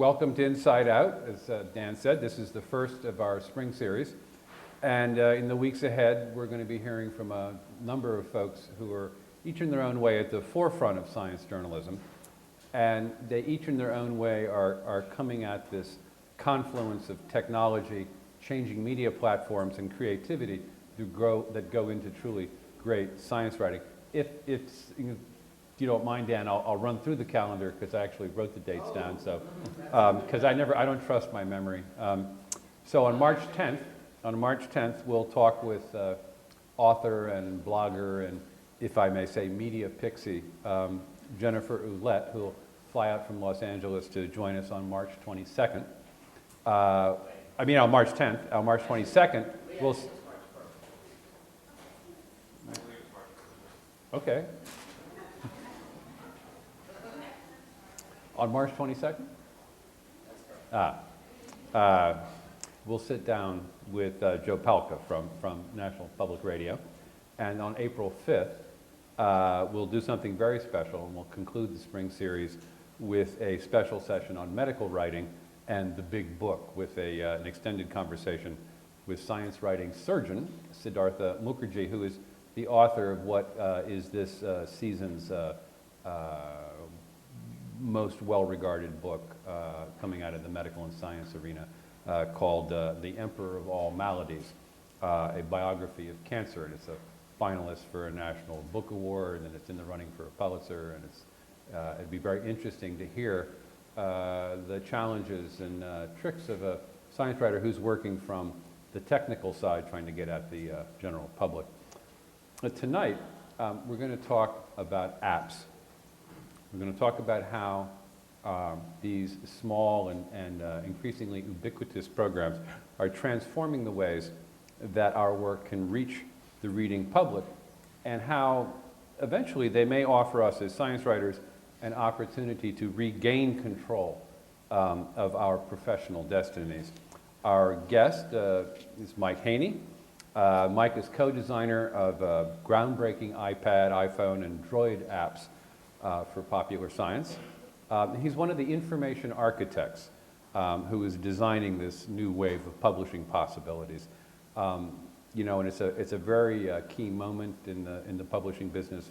Welcome to Inside Out. As Dan said, this is the first of our spring series. And in the weeks ahead, we're going to be hearing from a number of folks who are each in their own way at the forefront of science journalism. And they each in their own way are coming at this confluence of technology, changing media platforms, and creativity that go into truly great science writing. If you don't mind, Dan, I'll run through the calendar because I actually wrote the dates down. So, because I don't trust my memory. So on March 10th, we'll talk with author and blogger and, if I may say, media pixie, Jennifer Ouellette, who will fly out from Los Angeles to join us on March 22nd. On March 10th. On March 22nd, we'll. Okay. On March 22nd? We'll sit down with Joe Palca from National Public Radio. And on April 5th, we'll do something very special, and we'll conclude the spring series with a special session on medical writing and the big book with an extended conversation with science writing surgeon Siddhartha Mukherjee, who is the author of what is this season's most well-regarded book coming out of the medical and science arena called The Emperor of All Maladies, a biography of cancer. And it's a finalist for a National Book Award, and it's in the running for a Pulitzer, and it'd be very interesting to hear the challenges and tricks of a science writer who's working from the technical side, trying to get at the general public. But tonight, we're going to talk about apps. We're going to talk about how these small and increasingly ubiquitous programs are transforming the ways that our work can reach the reading public, and how eventually they may offer us as science writers an opportunity to regain control of our professional destinies. Our guest is Mike Haney. Mike is co-designer of groundbreaking iPad, iPhone, and Droid apps for popular science. He's one of the information architects who is designing this new wave of publishing possibilities. And it's a very key moment in the publishing business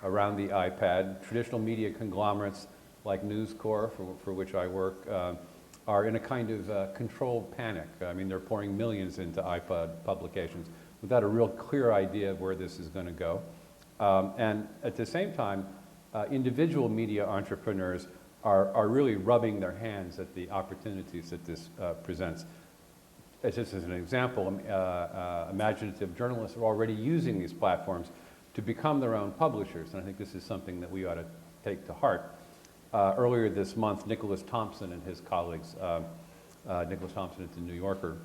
around the iPad. Traditional media conglomerates like News Corp, for which I work, are in a kind of controlled panic. I mean, they're pouring millions into iPad publications without a real clear idea of where this is going to go. And at the same time, individual media entrepreneurs are really rubbing their hands at the opportunities that this presents. Just as an example, imaginative journalists are already using these platforms to become their own publishers, and I think this is something that we ought to take to heart. Earlier this month, Nicholas Thompson and his colleagues, Nicholas Thompson at the New Yorker,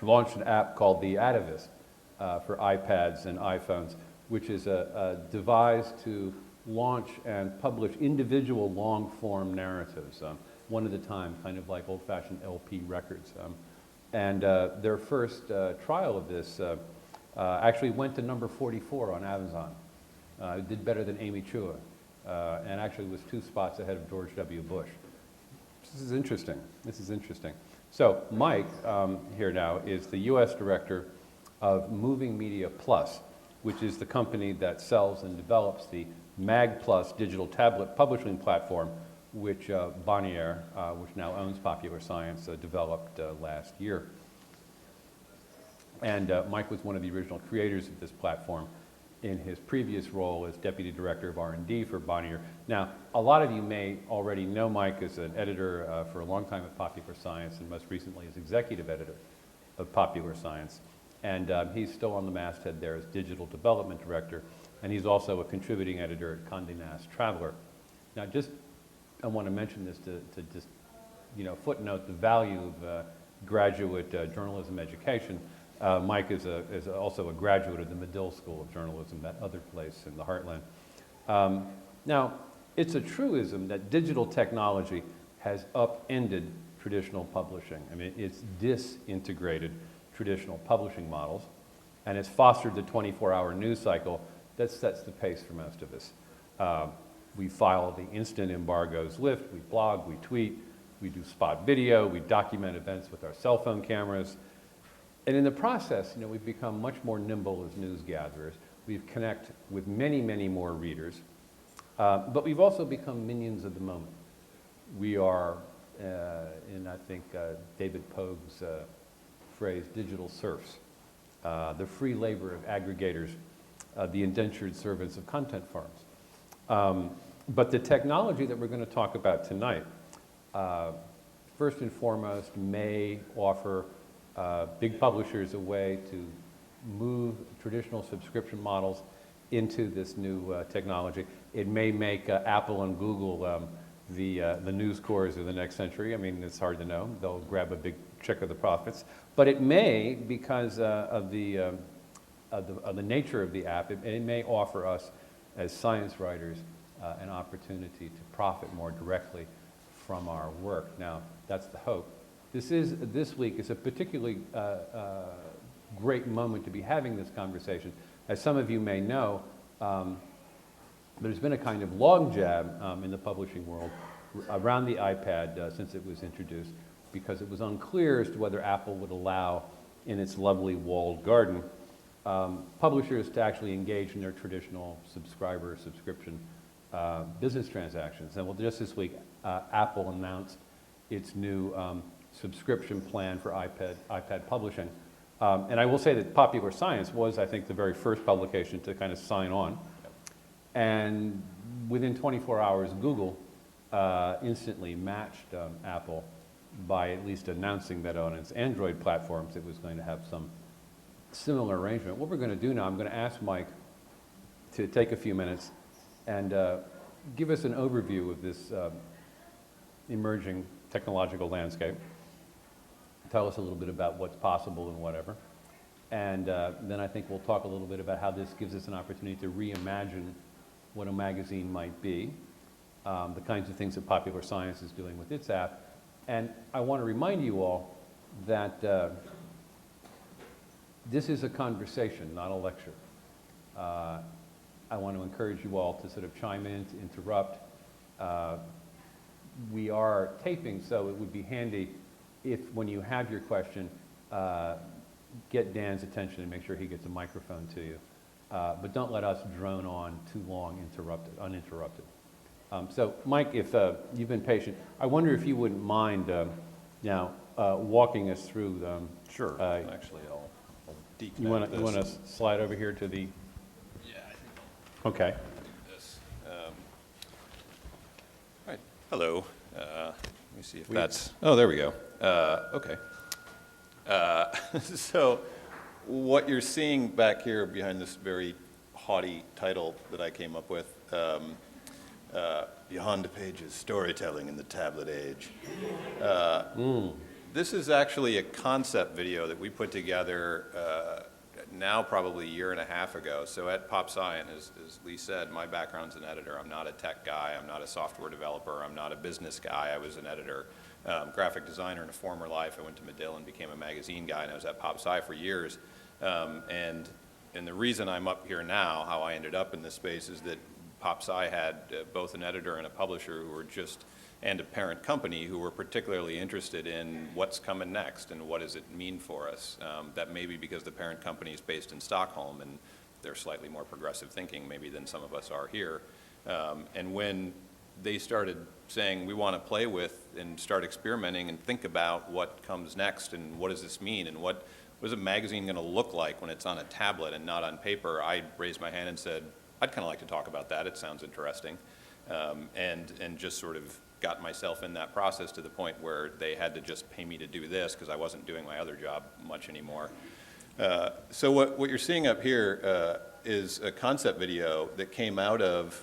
launched an app called The Atavist for iPads and iPhones, which is a device to launch and publish individual long-form narratives, one at a time, kind of like old-fashioned LP records. And their first trial of this actually went to number 44 on Amazon. It did better than Amy Chua, and actually was 2 spots ahead of George W. Bush. This is interesting. This is interesting. So Mike here now is the U.S. director of Moving Media Plus, which is the company that sells and develops the Mag Plus digital tablet publishing platform, which Bonnier, which now owns Popular Science, developed last year. And Mike was one of the original creators of this platform in his previous role as Deputy Director of R&D for Bonnier. Now, a lot of you may already know Mike as an editor for a long time at Popular Science, and most recently as Executive Editor of Popular Science. And he's still on the masthead there as Digital Development Director, and he's also a contributing editor at Condé Nast Traveler. Now, I want to mention this to just, footnote the value of graduate journalism education. Mike is also a graduate of the Medill School of Journalism, that other place in the heartland. Now, it's a truism that digital technology has upended traditional publishing. I mean, it's disintegrated traditional publishing models, and it's fostered the 24-hour news cycle that sets the pace for most of us. We file the instant embargoes lift, we blog, we tweet, We do spot video, we document events with our cell phone cameras. And in the process, we've become much more nimble as news gatherers. We've connected with many, many more readers. But we've also become minions of the moment. We are, in I think David Pogue's phrase, digital serfs, the free labor of aggregators, the indentured servants of content farms. But the technology that we're going to talk about tonight, first and foremost, may offer big publishers a way to move traditional subscription models into this new technology. It may make Apple and Google the news cores of the next century. I mean, it's hard to know. They'll grab a big check of the profits. But it may, because of the nature of the app, it may offer us as science writers an opportunity to profit more directly from our work. Now, that's the hope. This week is a particularly great moment to be having this conversation. As some of you may know, there's been a kind of logjam in the publishing world around the iPad since it was introduced, because it was unclear as to whether Apple would allow, in its lovely walled garden, publishers to actually engage in their traditional subscription business transactions. And well, just this week, Apple announced its new subscription plan for iPad publishing. And I will say that Popular Science was, I think, the very first publication to kind of sign on. And within 24 hours, Google instantly matched Apple by at least announcing that on its Android platforms it was going to have some similar arrangement. What we're going to do now, I'm going to ask Mike to take a few minutes and give us an overview of this emerging technological landscape. Tell us a little bit about what's possible and whatever. And then I think we'll talk a little bit about how this gives us an opportunity to reimagine what a magazine might be, the kinds of things that Popular Science is doing with its app. And I want to remind you all that this is a conversation, not a lecture. I want to encourage you all to sort of chime in, to interrupt. We are taping, so it would be handy if, when you have your question, get Dan's attention and make sure he gets a microphone to you. But don't let us drone on too long uninterrupted. So, Mike, if you've been patient, I wonder if you wouldn't mind now walking us through them. Sure. Actually, I'll deconnect you want to slide over here to the... Yeah, I think Okay. this. All right. Hello. Let me see if that's... Oh, there we go. Okay. So what you're seeing back here behind this very haughty title that I came up with, Beyond the Pages, Storytelling in the Tablet Age. This is actually a concept video that we put together now probably a year and a half ago. So at PopSci, as Lee said, my background's an editor. I'm not a tech guy. I'm not a software developer. I'm not a business guy. I was an editor, graphic designer in a former life. I went to Medill and became a magazine guy, and I was at PopSci for years. And the reason I'm up here now, how I ended up in this space, is that PopSci had both an editor and a publisher who were and a parent company who were particularly interested in what's coming next and what does it mean for us. That may be because the parent company is based in Stockholm and they're slightly more progressive thinking maybe than some of us are here. And when they started saying we want to play with and start experimenting and think about what comes next and what does this mean and what is a magazine going to look like when it's on a tablet and not on paper, I raised my hand and said, I'd kind of like to talk about that. It sounds interesting. And just sort of got myself in that process to the point where they had to just pay me to do this because I wasn't doing my other job much anymore. So what you're seeing up here is a concept video that came out of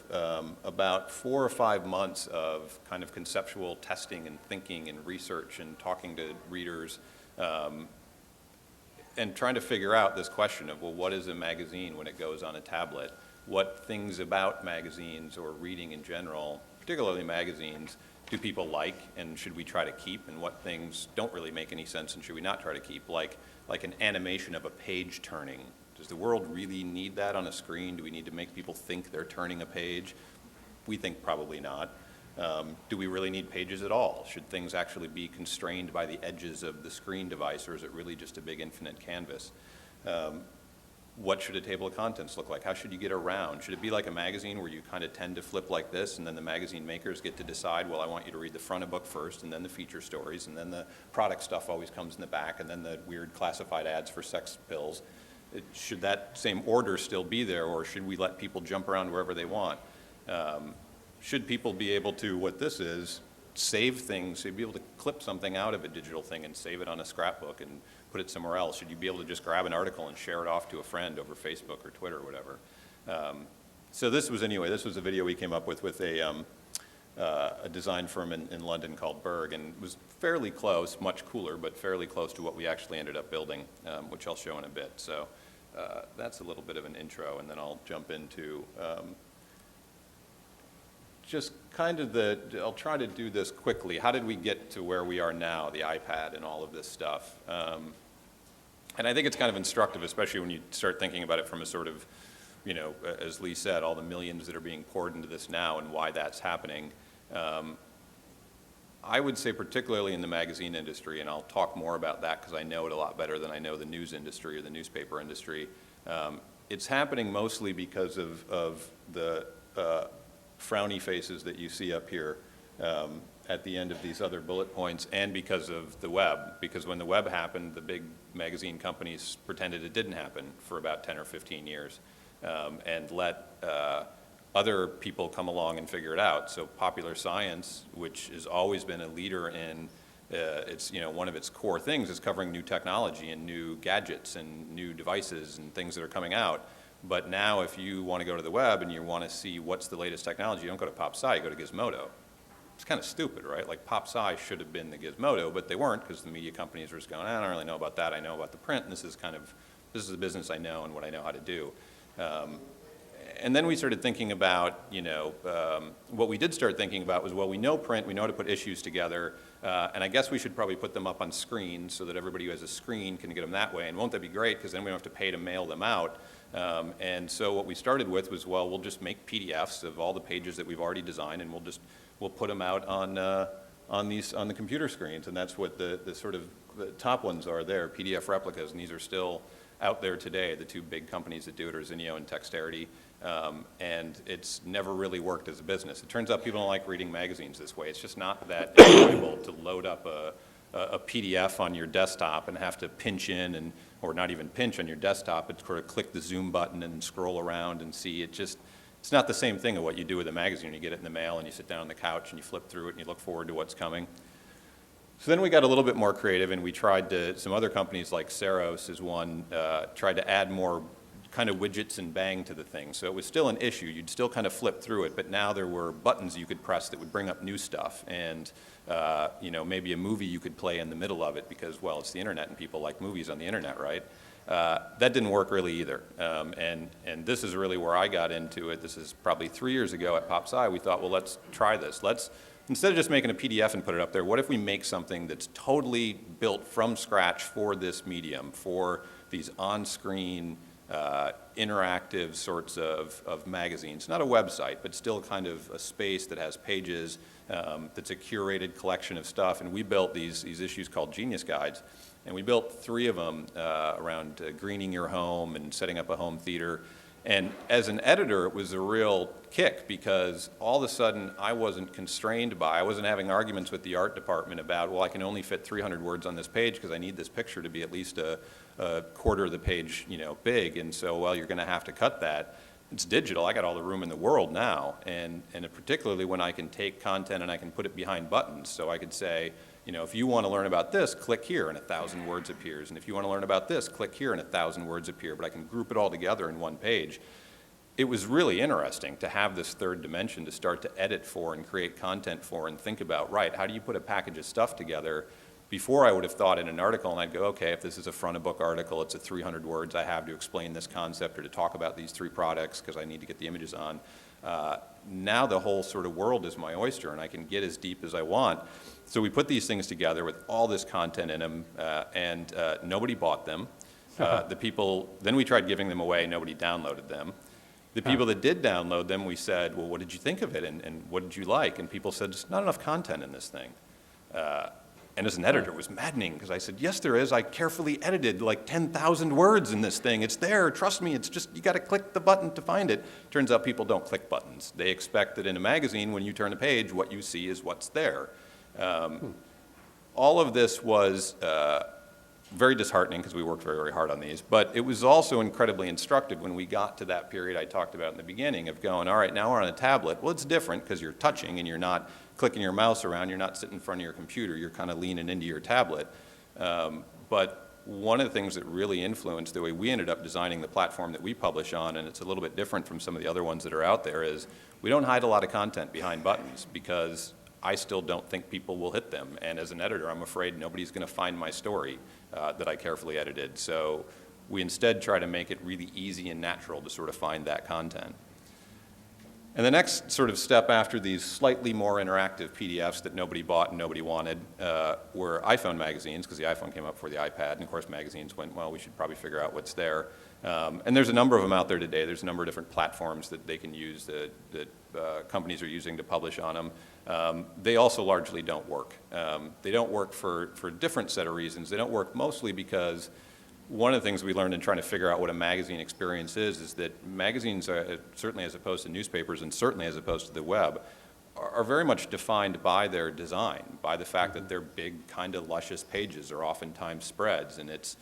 about 4 or 5 months of kind of conceptual testing and thinking and research and talking to readers and trying to figure out this question of, well, what is a magazine when it goes on a tablet? What things about magazines or reading in general, particularly magazines, do people like and should we try to keep, and what things don't really make any sense and should we not try to keep, like an animation of a page turning. Does the world really need that on a screen? Do we need to make people think they're turning a page? We think probably not. Do we really need pages at all? Should things actually be constrained by the edges of the screen device, or is it really just a big infinite canvas? What should a table of contents look like? How should you get around? Should it be like a magazine where you kind of tend to flip like this, and then the magazine makers get to decide, well, I want you to read the front of book first, and then the feature stories, and then the product stuff always comes in the back, and then the weird classified ads for sex pills. Should that same order still be there, or should we let people jump around wherever they want? Should people be able to, what this is, save things? Should you be able to clip something out of a digital thing and save it on a scrapbook and put it somewhere else? Should you be able to just grab an article and share it off to a friend over Facebook or Twitter or whatever? So this was a video we came up with a design firm in London called Berg, and it was fairly close, much cooler, but fairly close to what we actually ended up building, which I'll show in a bit. So that's a little bit of an intro, and then I'll jump into just kind of I'll try to do this quickly. How did we get to where we are now, the iPad and all of this stuff? And I think it's kind of instructive, especially when you start thinking about it from a sort of, you know, as Lee said, all the millions that are being poured into this now and why that's happening. I would say particularly in the magazine industry, and I'll talk more about that because I know it a lot better than I know the news industry or the newspaper industry. It's happening mostly because of the frowny faces that you see up here at the end of these other bullet points, and because of the web. Because when the web happened, the big magazine companies pretended it didn't happen for about 10 or 15 years and let other people come along and figure it out. So popular science, which has always been a leader in one of its core things is covering new technology and new gadgets and new devices and things that are coming out. But now if you want to go to the web and you want to see what's the latest technology, you don't go to PopSci, you go to Gizmodo. It's kind of stupid, right? Like PopSci should have been the Gizmodo, but they weren't because the media companies were just going, I don't really know about that, I know about the print, and this is the business I know and what I know how to do. And then we started thinking about, what we did start thinking about was, well, we know print, we know how to put issues together, and I guess we should probably put them up on screen so that everybody who has a screen can get them that way. And won't that be great? Because then we don't have to pay to mail them out. And so what we started with was, well, we'll just make PDFs of all the pages that we've already designed, and we'll put them out on the computer screens. And that's what the sort of the top ones are there, PDF replicas, and these are still out there today. The two big companies that do it are Zinio and Texterity. And it's never really worked as a business. It turns out people don't like reading magazines this way. It's just not that enjoyable to load up a PDF on your desktop and have to pinch in, or not even pinch on your desktop, but sort of click the zoom button and scroll around and see. It's not the same thing of what you do with a magazine. You get it in the mail and you sit down on the couch and you flip through it and you look forward to what's coming. So then we got a little bit more creative, and we tried to, some other companies like Saros is one, tried to add more kind of widgets and bang to the thing. So it was still an issue. You'd still kind of flip through it, but now there were buttons you could press that would bring up new stuff, and maybe a movie you could play in the middle of it because, well, it's the internet and people like movies on the internet, right? That didn't work really either. And this is really where I got into it. This is probably 3 years ago at PopSci. We thought, well, let's try this. Instead of just making a PDF and put it up there, what if we make something that's totally built from scratch for this medium, for these on-screen, interactive sorts of magazines? Not a website, but still kind of a space that has pages, that's a curated collection of stuff. And we built these issues called Genius Guides. And we built 3 of them around greening your home and setting up a home theater. And as an editor, it was a real kick because all of a sudden I wasn't I wasn't having arguments with the art department about, well, I can only fit 300 words on this page because I need this picture to be at least a quarter of the page, big. And so, well, you're going to have to cut that. It's digital. I got all the room in the world now. And particularly when I can take content and I can put it behind buttons. So I could say, if you want to learn about this, click here and 1,000 words appears. And if you want to learn about this, click here and 1,000 words appear. But I can group it all together in one page. It was really interesting to have this third dimension to start to edit for and create content for and think about, right, how do you put a package of stuff together? Before I would have thought in an article and I'd go, okay, if this is a front of book article, it's a 300 words I have to explain this concept or to talk about these 3 products because I need to get the images on. Now the whole sort of world is my oyster and I can get as deep as I want. So we put these things together with all this content in them and nobody bought them. Then we tried giving them away, nobody downloaded them. The people that did download them, we said, well, what did you think of it, and what did you like? And people said, there's not enough content in this thing. And as an editor, it was maddening, because I said, yes, there is. I carefully edited like 10,000 words in this thing. It's there. Trust me. It's just, you got to click the button to find it. Turns out people don't click buttons. They expect that in a magazine, when you turn a page, what you see is what's there. All of this was very disheartening, because we worked very, very hard on these, but it was also incredibly instructive when we got to that period I talked about in the beginning of going, all right, now we're on a tablet. Well, it's different because you're touching and you're not clicking your mouse around, you're not sitting in front of your computer, you're kind of leaning into your tablet. But one of the things that really influenced the way we ended up designing the platform that we publish on, and it's a little bit different from some of the other ones that are out there, is we don't hide a lot of content behind buttons, because I still don't think people will hit them. And as an editor, I'm afraid nobody's going to find my story that I carefully edited. So we instead try to make it really easy and natural to sort of find that content. And the next sort of step after these slightly more interactive PDFs that nobody bought and nobody wanted were iPhone magazines, because the iPhone came up before the iPad, and of course magazines went, well, we should probably figure out what's there. And there's a number of them out there today. There's a number of different platforms that they can use that companies are using to publish on them. They also largely don't work. They don't work for a different set of reasons. They don't work mostly because one of the things we learned in trying to figure out what a magazine experience is that magazines, are, certainly as opposed to newspapers and certainly as opposed to the web, are very much defined by their design, by the fact that they're big, kind of luscious pages or oftentimes spreads. And it's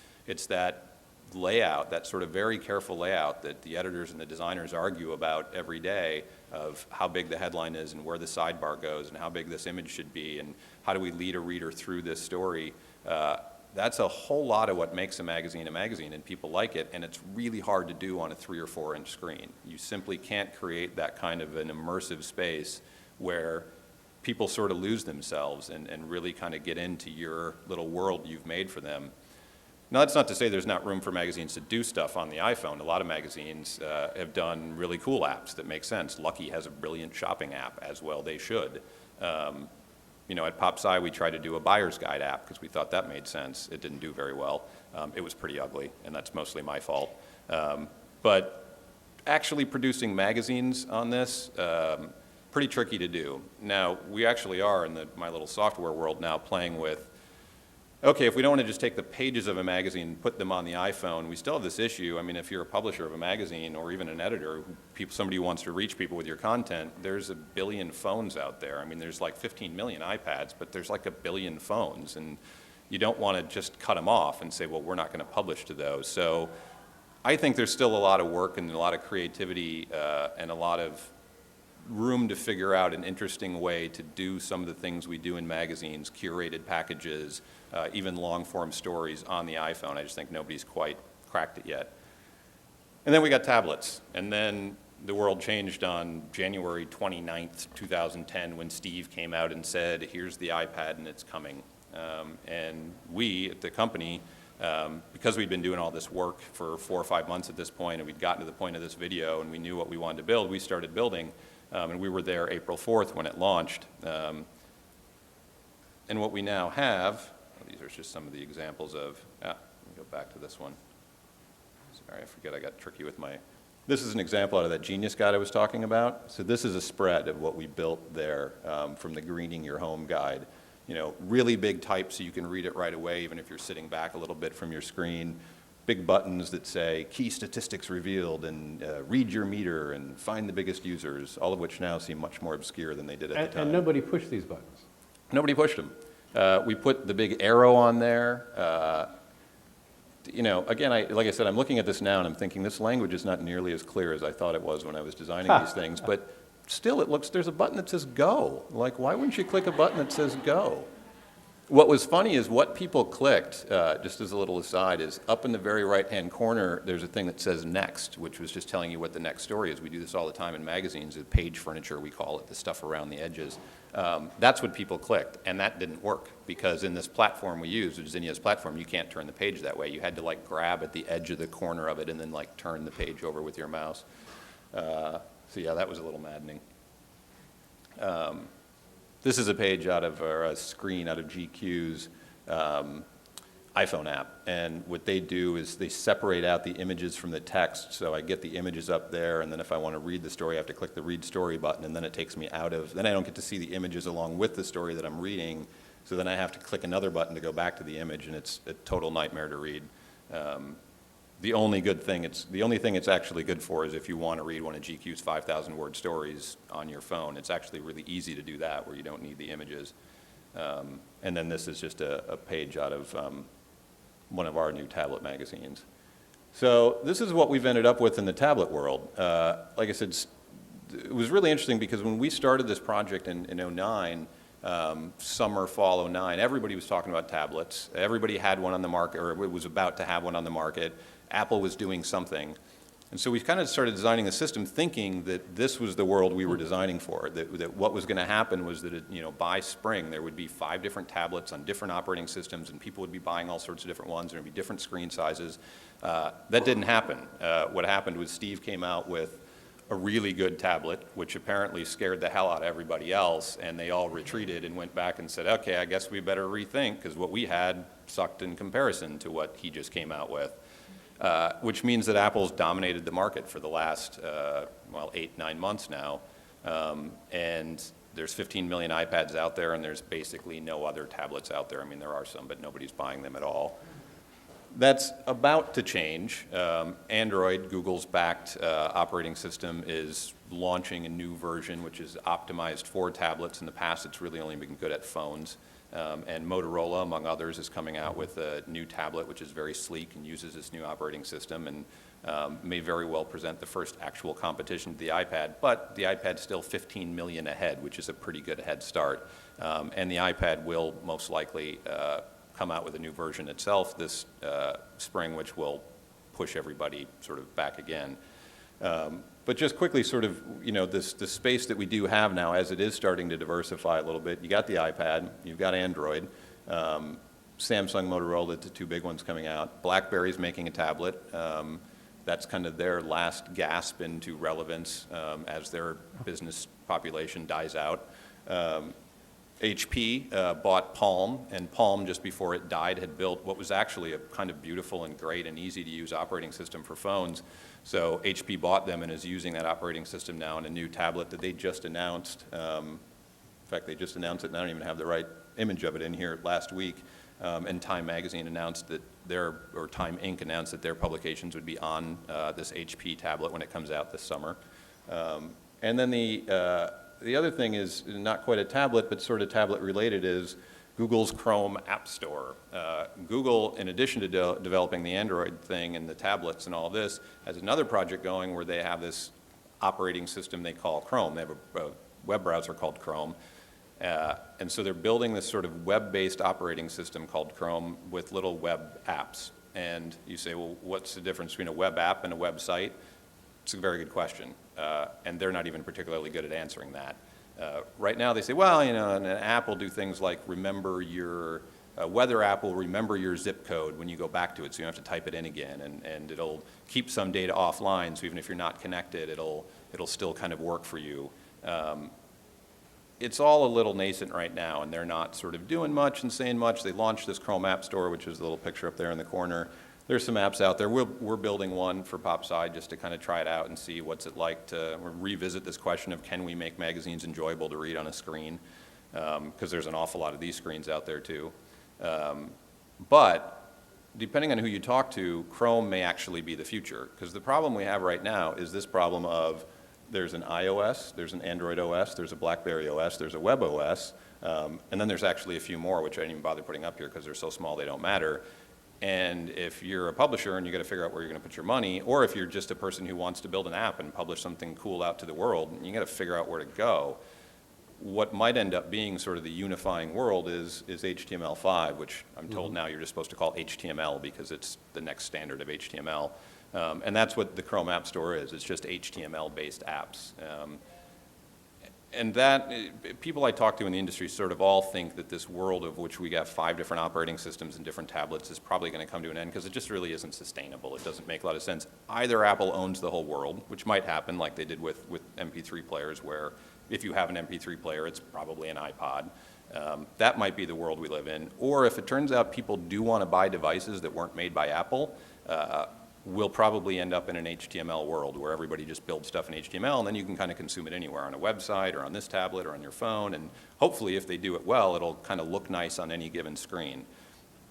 that layout, that sort of very careful layout that the editors and the designers argue about every day, of how big the headline is and where the sidebar goes and how big this image should be and how do we lead a reader through this story. That's a whole lot of what makes a magazine, and people like it, and it's really hard to do on a 3 or 4 inch screen. You simply can't create that kind of an immersive space where people sort of lose themselves and really kind of get into your little world you've made for them. Now, that's not to say there's not room for magazines to do stuff on the iPhone. A lot of magazines have done really cool apps that make sense. Lucky has a brilliant shopping app, as well they should. You know, at PopSci, we tried to do a buyer's guide app because we thought that made sense. It didn't do very well. It was pretty ugly, and that's mostly my fault. But actually producing magazines on this, pretty tricky to do. Now, we actually are in my little software world now playing with, okay, if we don't want to just take the pages of a magazine and put them on the iPhone, we still have this issue. I mean, if you're a publisher of a magazine or even an editor, somebody who wants to reach people with your content, there's a billion phones out there. I mean, there's like 15 million iPads, but there's like a billion phones. And you don't want to just cut them off and say, well, we're not going to publish to those. So I think there's still a lot of work and a lot of creativity and a lot of room to figure out an interesting way to do some of the things we do in magazines, curated packages, even long-form stories on the iPhone. I just think nobody's quite cracked it yet. And then we got tablets. And then the world changed on January 29th, 2010, when Steve came out and said, here's the iPad and it's coming. And we, at the company, because we'd been doing all this work for 4 or 5 months at this point, and we'd gotten to the point of this video, and we knew what we wanted to build, we started building. And we were there April 4th when it launched. And what we now have, these are just some of the examples of, let me go back to this one. Sorry, I forget I got tricky with this is an example out of that Genius guide I was talking about. So this is a spread of what we built there from the Greening Your Home guide. You know, really big type so you can read it right away, even if you're sitting back a little bit from your screen. Big buttons that say key statistics revealed and read your meter and find the biggest users, all of which now seem much more obscure than they did at the time. And nobody pushed these buttons. Nobody pushed them. We put the big arrow on there. You know, again, like I said, I'm looking at this now and I'm thinking this language is not nearly as clear as I thought it was when I was designing these things, but still there's a button that says go. Like, why wouldn't you click a button that says go? What was funny is what people clicked, just as a little aside, is up in the very right-hand corner, there's a thing that says next, which was just telling you what the next story is. We do this all the time in magazines, the page furniture, we call it, the stuff around the edges. That's what people clicked, and that didn't work, because in this platform we use, which is Zinnia's platform, you can't turn the page that way. You had to like grab at the edge of the corner of it and then like turn the page over with your mouse. So yeah, that was a little maddening. This is a page out of, or a screen out of GQ's iPhone app. And what they do is they separate out the images from the text. So I get the images up there, and then if I want to read the story, I have to click the read story button, and then it takes me out of, then I don't get to see the images along with the story that I'm reading. So then I have to click another button to go back to the image, and it's a total nightmare to read. The only thing it's actually good for is if you want to read one of GQ's 5,000 word stories on your phone. It's actually really easy to do that where you don't need the images. And then this is just a page out of one of our new tablet magazines. So this is what we've ended up with in the tablet world. Like I said, it was really interesting because when we started this project in 09, summer, fall 09, everybody was talking about tablets. Everybody had one on the market, or was about to have one on the market. Apple was doing something. And so we kind of started designing the system thinking that this was the world we were designing for, that what was going to happen was that, by spring there would be 5 different tablets on different operating systems, and people would be buying all sorts of different ones, and there would be different screen sizes. That didn't happen. What happened was Steve came out with a really good tablet, which apparently scared the hell out of everybody else, and they all retreated and went back and said, okay, I guess we better rethink, because what we had sucked in comparison to what he just came out with. Which means that Apple's dominated the market for the last, 8-9 months now. And there's 15 million iPads out there, and there's basically no other tablets out there. I mean, there are some, but nobody's buying them at all. That's about to change. Android, Google's backed operating system, is launching a new version which is optimized for tablets. In the past, it's really only been good at phones. And Motorola, among others, is coming out with a new tablet which is very sleek and uses this new operating system, and may very well present the first actual competition to the iPad. But the iPad's still 15 million ahead, which is a pretty good head start. And the iPad will most likely come out with a new version itself this spring, which will push everybody sort of back again. But just quickly, sort of, this space that we do have now, as it is starting to diversify a little bit, you got the iPad, you've got Android, Samsung, Motorola, the 2 big ones coming out. BlackBerry's making a tablet. That's kind of their last gasp into relevance as their business population dies out. HP bought Palm, and Palm, just before it died, had built what was actually a kind of beautiful and great and easy to use operating system for phones. So HP bought them and is using that operating system now in a new tablet that they just announced. In fact, they just announced it, and I don't even have the right image of it in here, last week. And Time Magazine announced that Time Inc. announced that their publications would be on this HP tablet when it comes out this summer. And then the other thing is not quite a tablet, but sort of tablet related, is Google's Chrome App Store. Google, in addition to developing the Android thing and the tablets and all this, has another project going where they have this operating system they call Chrome. They have a web browser called Chrome. And so they're building this sort of web-based operating system called Chrome with little web apps. And you say, well, what's the difference between a web app and a website? It's a very good question. And they're not even particularly good at answering that. Right now they say, well, an app will do things like remember your, weather app will remember your zip code when you go back to it, so you don't have to type it in again, and it'll keep some data offline, so even if you're not connected, it'll still kind of work for you. It's all a little nascent right now, and they're not sort of doing much and saying much. They launched this Chrome App Store, which is the little picture up there in the corner. There's some apps out there. We're building one for PopSci just to kind of try it out and see what's it like to revisit this question of can we make magazines enjoyable to read on a screen, because there's an awful lot of these screens out there too. But depending on who you talk to, Chrome may actually be the future, because the problem we have right now is this problem of there's an iOS, there's an Android OS, there's a BlackBerry OS, there's a Web OS, and then there's actually a few more, which I didn't even bother putting up here because they're so small they don't matter. And if you're a publisher and you got to figure out where you're going to put your money, or if you're just a person who wants to build an app and publish something cool out to the world, you got to figure out where to go. What might end up being sort of the unifying world is HTML5, which I'm told now you're just supposed to call HTML because it's the next standard of HTML. And that's what the Chrome App Store is. It's just HTML-based apps. And that, people I talk to in the industry sort of all think that this world of which we got 5 different operating systems and different tablets is probably going to come to an end because it just really isn't sustainable. It doesn't make a lot of sense. Either Apple owns the whole world, which might happen like they did with MP3 players, where if you have an MP3 player, it's probably an iPod. That might be the world we live in. Or if it turns out people do want to buy devices that weren't made by Apple, we'll probably end up in an HTML world where everybody just builds stuff in HTML, and then you can kind of consume it anywhere on a website or on this tablet or on your phone. And hopefully, if they do it well, it'll kind of look nice on any given screen.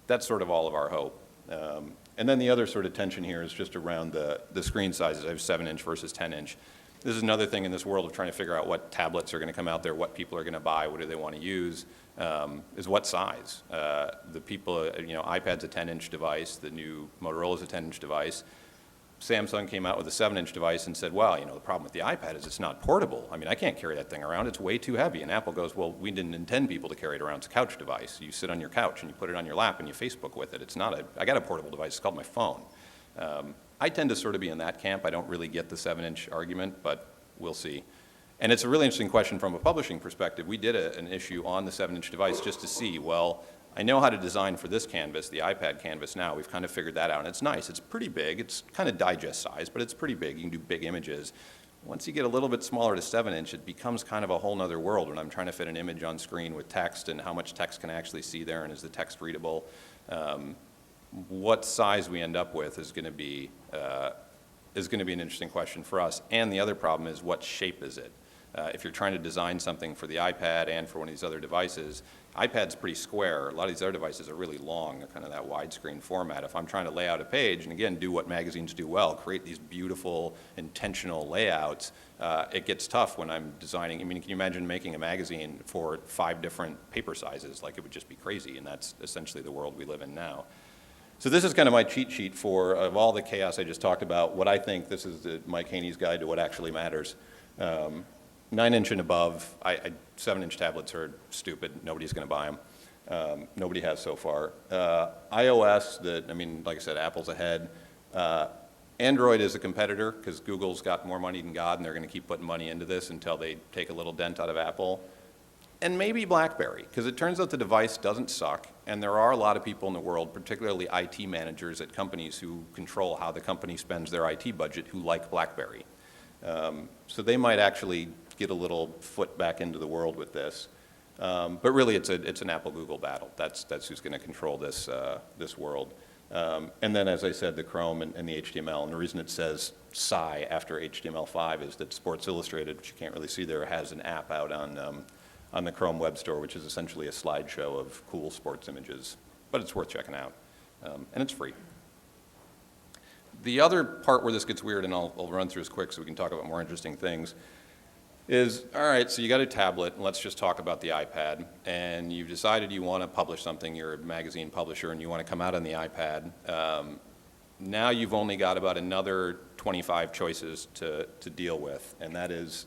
That's sort of all of our hope. And then the other sort of tension here is just around the screen sizes. I have 7-inch versus 10-inch. This is another thing in this world of trying to figure out what tablets are going to come out there, what people are going to buy, what do they want to use, is what size. The people, iPad's a 10-inch device, the new Motorola's a 10-inch device. Samsung came out with a 7-inch device and said, well, the problem with the iPad is it's not portable. I mean, I can't carry that thing around. It's way too heavy. And Apple goes, well, we didn't intend people to carry it around. It's a couch device. You sit on your couch and you put it on your lap and you Facebook with it. It's not I got a portable device. It's called my phone. I tend to sort of be in that camp. I don't really get the 7-inch argument, but we'll see. And it's a really interesting question from a publishing perspective. We did an issue on the 7-inch device just to see, well, I know how to design for this canvas, the iPad canvas now. We've kind of figured that out, and it's nice. It's pretty big. It's kind of digest size, but it's pretty big. You can do big images. Once you get a little bit smaller to 7-inch, it becomes kind of a whole nother world when I'm trying to fit an image on screen with text and how much text can I actually see there, and is the text readable? What size we end up with is going to be an interesting question for us. And the other problem is, what shape is it? If you're trying to design something for the iPad and for one of these other devices, iPad's pretty square. A lot of these other devices are really long, kind of that widescreen format. If I'm trying to lay out a page, and again, do what magazines do well, create these beautiful, intentional layouts, it gets tough when I'm designing. I mean, can you imagine making a magazine for 5 different paper sizes? Like, it would just be crazy, and that's essentially the world we live in now. So this is kind of my cheat sheet for, of all the chaos I just talked about, what I think. This is Mike Haney's guide to what actually matters. 9-inch and above, 7-inch tablets are stupid. Nobody's going to buy them. Nobody has so far. iOS, like I said, Apple's ahead. Android is a competitor because Google's got more money than God, and they're going to keep putting money into this until they take a little dent out of Apple. And maybe BlackBerry, because it turns out the device doesn't suck, and there are a lot of people in the world, particularly IT managers at companies who control how the company spends their IT budget, who like BlackBerry. So they might actually get a little foot back into the world with this. But really, it's an Apple-Google battle. That's who's going to control this world. And then, as I said, the Chrome and the HTML. And the reason it says Sci after HTML5 is that Sports Illustrated, which you can't really see there, has an app out on the Chrome Web Store, which is essentially a slideshow of cool sports images. But it's worth checking out. And it's free. The other part where this gets weird, and I'll run through this quick so we can talk about more interesting things, is, all right, so you got a tablet, and let's just talk about the iPad, and you've decided you want to publish something, you're a magazine publisher, and you want to come out on the iPad. Now you've only got about another 25 choices to deal with, and that is,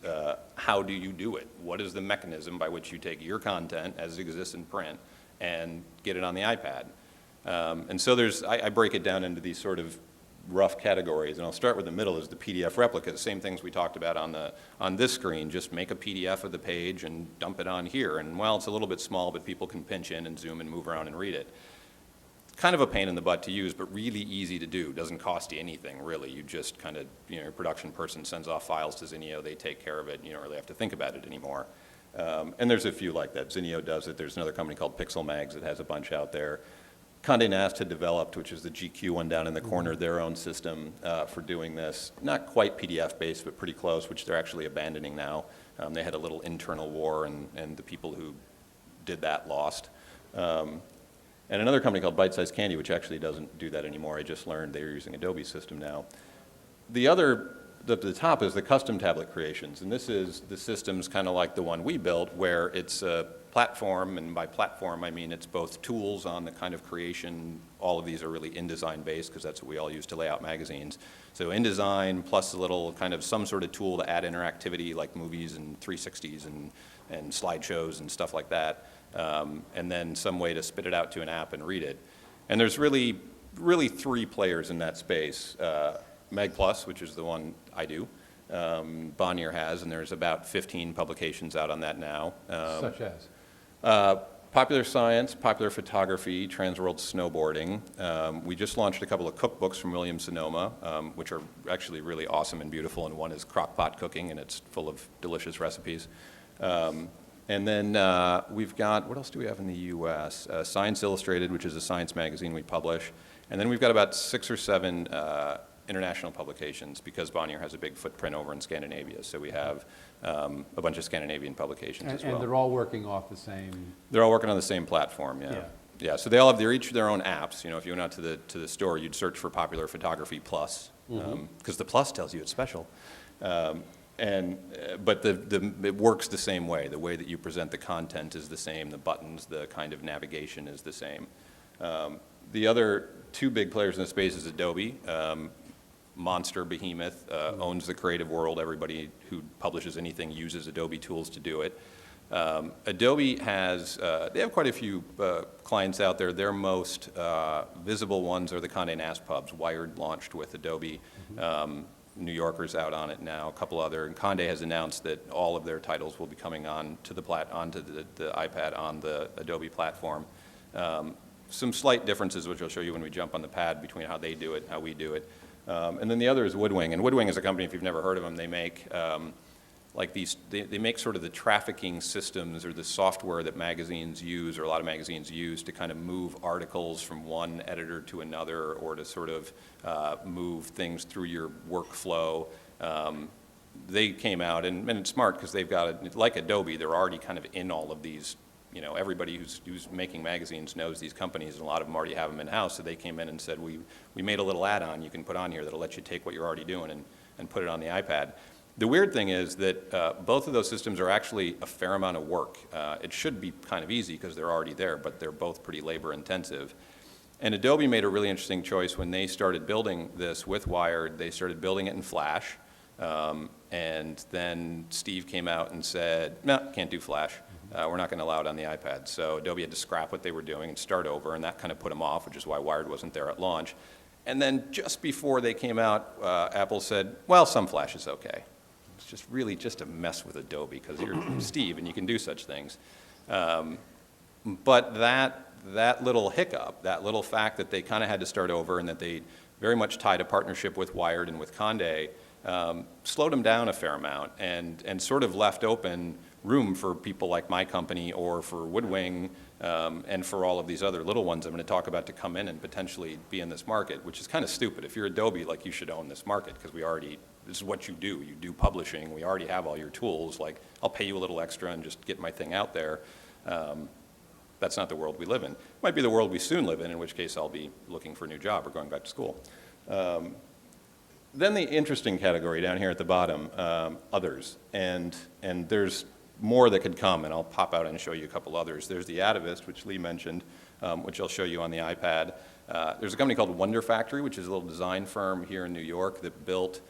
how do you do it? What is the mechanism by which you take your content, as it exists in print, and get it on the iPad? And so I break it down into these sort of rough categories, and I'll start with the middle is the PDF replica, the same things we talked about on this screen. Just make a PDF of the page and dump it on here, and well, it's a little bit small, but people can pinch in and zoom and move around and read it. It's kind of a pain in the butt to use, but really easy to do. Doesn't cost you anything, really. You just kind of, your production person sends off files to Zinio, they take care of it, you don't really have to think about it anymore. And there's a few like that. Zinio does it. There's another company called Pixel Mags that has a bunch out there. Condé Nast had developed, which is the GQ one down in the corner, their own system for doing this. Not quite PDF-based, but pretty close, which they're actually abandoning now. They had a little internal war, and the people who did that lost. And another company called Bite Size Candy, which actually doesn't do that anymore. I just learned they're using Adobe's system now. The top is the custom tablet creations, and this is the systems kind of like the one we built, where it's a platform, and by platform I mean it's both tools on the kind of creation. All of these are really InDesign based because that's what we all use to lay out magazines. So InDesign plus a little kind of some sort of tool to add interactivity like movies and 360s and slideshows and stuff like that, and then some way to spit it out to an app and read it. And there's really 3 players in that space. Mag Plus, which is the one I do, Bonnier has, and there's about 15 publications out on that now. Such as? Popular Science, Popular Photography, Transworld Snowboarding. We just launched a couple of cookbooks from Williams-Sonoma, which are actually really awesome and beautiful, and one is crock pot cooking, and it's full of delicious recipes. And then we've got, what else do we have in the U.S.? Science Illustrated, which is a science magazine we publish. And then we've got about 6 or 7 international publications because Bonnier has a big footprint over in Scandinavia. So we have a bunch of Scandinavian publications as well. And they're all working off the same... They're all working on the same platform, yeah. Yeah, so they all have each their own apps. You know, if you went out to the store, you'd search for Popular Photography Plus, because the plus tells you it's special. But it works the same way. The way that you present the content is the same. The buttons, the kind of navigation is the same. The other 2 big players in the space is Adobe. Monster behemoth, owns the creative world. Everybody who publishes anything uses Adobe tools to do it. Adobe has, they have quite a few clients out there. Their most visible ones are the Condé Nast pubs. Wired launched with Adobe. New Yorker's out on it now, a couple other. And Condé has announced that all of their titles will be coming onto the iPad on the Adobe platform. Some slight differences, which I'll show you when we jump on the pad, between how they do it and how we do it. And then the other is Woodwing. And Woodwing is a company, if you've never heard of them, they make they make sort of the trafficking systems or the software that magazines use, or a lot of magazines use, to kind of move articles from one editor to another, or to sort of move things through your workflow. They came out, and it's smart because they've got, like Adobe, they're already kind of in all of these. You know, everybody who's making magazines knows these companies, and a lot of them already have them in-house. So they came in and said, we made a little add-on you can put on here that'll let you take what you're already doing and put it on the iPad. The weird thing is that both of those systems are actually a fair amount of work. It should be kind of easy because they're already there, but they're both pretty labor-intensive. And Adobe made a really interesting choice when they started building this with Wired. They started building it in Flash, and then Steve came out and said, no, can't do Flash. We're not going to allow it on the iPad. So Adobe had to scrap what they were doing and start over, and that kind of put them off, which is why Wired wasn't there at launch. And then just before they came out, Apple said, well, some Flash is okay. It's just really just a mess with Adobe because you're Steve and you can do such things. But that little hiccup, that little fact that they kind of had to start over and that they very much tied a partnership with Wired and with Condé, slowed them down a fair amount and sort of left open room for people like my company or for Woodwing and for all of these other little ones I'm going to talk about to come in and potentially be in this market, which is kind of stupid. If you're Adobe, like, you should own this market because this is what you do. You do publishing. We already have all your tools. Like, I'll pay you a little extra and just get my thing out there. That's not the world we live in. It might be the world we soon live in which case I'll be looking for a new job or going back to school. Then the interesting category down here at the bottom, others. And there's more that could come, and I'll pop out and show you a couple others. There's the Atavist, which Lee mentioned, which I'll show you on the iPad. There's a company called Wonder Factory, which is a little design firm here in New York that built,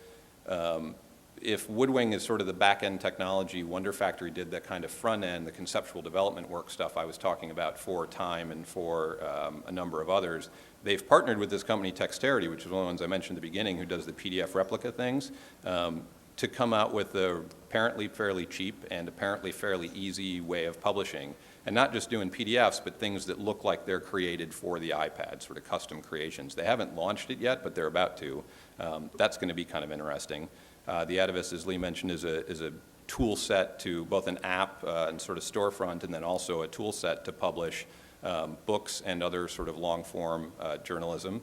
if Woodwing is sort of the back-end technology, Wonder Factory did that kind of front-end, the conceptual development work stuff I was talking about for Time and for a number of others. They've partnered with this company, Texterity, which is one of the ones I mentioned at the beginning, who does the PDF replica things, to come out with a apparently fairly cheap and apparently fairly easy way of publishing. And not just doing PDFs, but things that look like they're created for the iPad, sort of custom creations. They haven't launched it yet, but they're about to. That's going to be kind of interesting. The Atavist, as Lee mentioned, is a tool set to both an app and sort of storefront, and then also a tool set to publish books and other sort of long-form journalism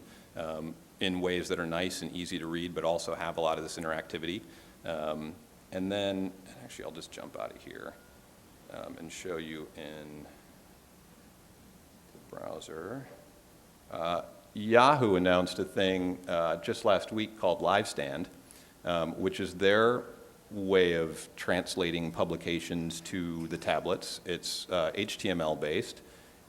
in ways that are nice and easy to read, but also have a lot of this interactivity. And then, actually, I'll just jump out of here and show you in the browser. Yahoo announced a thing just last week called LiveStand, which is their way of translating publications to the tablets. It's HTML-based.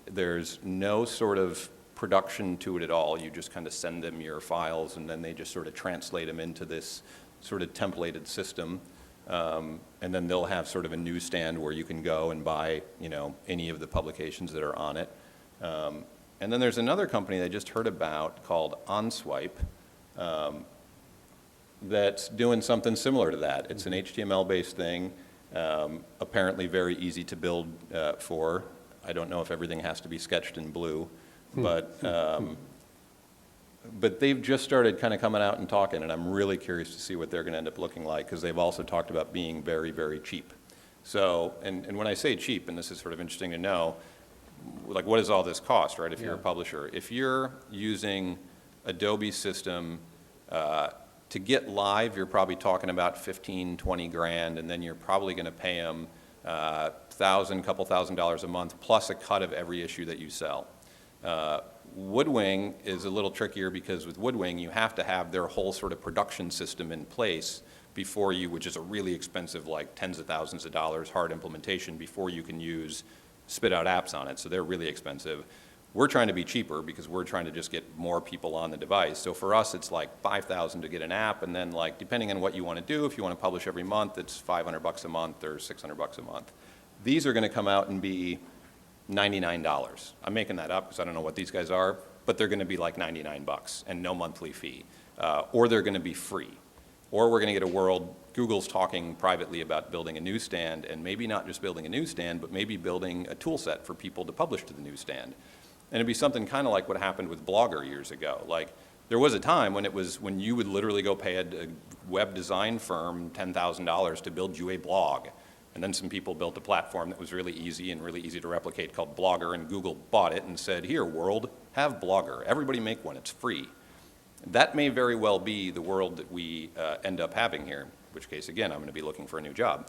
There's no sort of production to it at all. You just kind of send them your files, and then they just sort of translate them into this sort of templated system. And then they'll have sort of a newsstand where you can go and buy, any of the publications that are on it. And then there's another company I just heard about called OnSwipe that's doing something similar to that. It's an HTML-based thing, apparently very easy to build for. I don't know if everything has to be sketched in blue, but they've just started kind of coming out and talking, and I'm really curious to see what they're going to end up looking like, because they've also talked about being very, very cheap. So, and when I say cheap, and this is sort of interesting to know, like what does all this cost, right, if you're a publisher? If you're using Adobe system to get live, you're probably talking about 15, 20 grand, and then you're probably going to pay them couple $1,000 a month, plus a cut of every issue that you sell. Woodwing is a little trickier because with Woodwing, you have to have their whole sort of production system in place before you, which is a really expensive, like tens of thousands of dollars, hard implementation before you can spit out apps on it. So they're really expensive. We're trying to be cheaper because we're trying to just get more people on the device. So for us, it's like $5,000 to get an app, and then like depending on what you want to do, if you want to publish every month, it's $500 a month or $600 a month. These are going to come out and be $99. I'm making that up because I don't know what these guys are, but they're going to be like $99 and no monthly fee. Or they're going to be free. Or we're going to get a world, Google's talking privately about building a newsstand, and maybe not just building a newsstand, but maybe building a tool set for people to publish to the newsstand. And it'd be something kind of like what happened with Blogger years ago. Like, there was a time when you would literally go pay a web design firm $10,000 to build you a blog. And then some people built a platform that was really easy and really easy to replicate called Blogger, and Google bought it and said, here, world, have Blogger. Everybody make one. It's free. That may very well be the world that we end up having here, in which case, again, I'm going to be looking for a new job.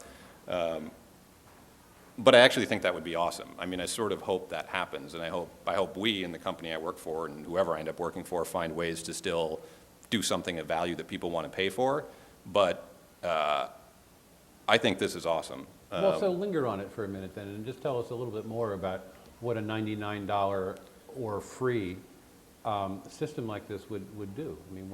But I actually think that would be awesome. I mean, I sort of hope that happens, and I hope we in the company I work for and whoever I end up working for find ways to still do something of value that people want to pay for. But I think this is awesome. Well, so linger on it for a minute then, and just tell us a little bit more about what a $99 or free system like this would do. I mean,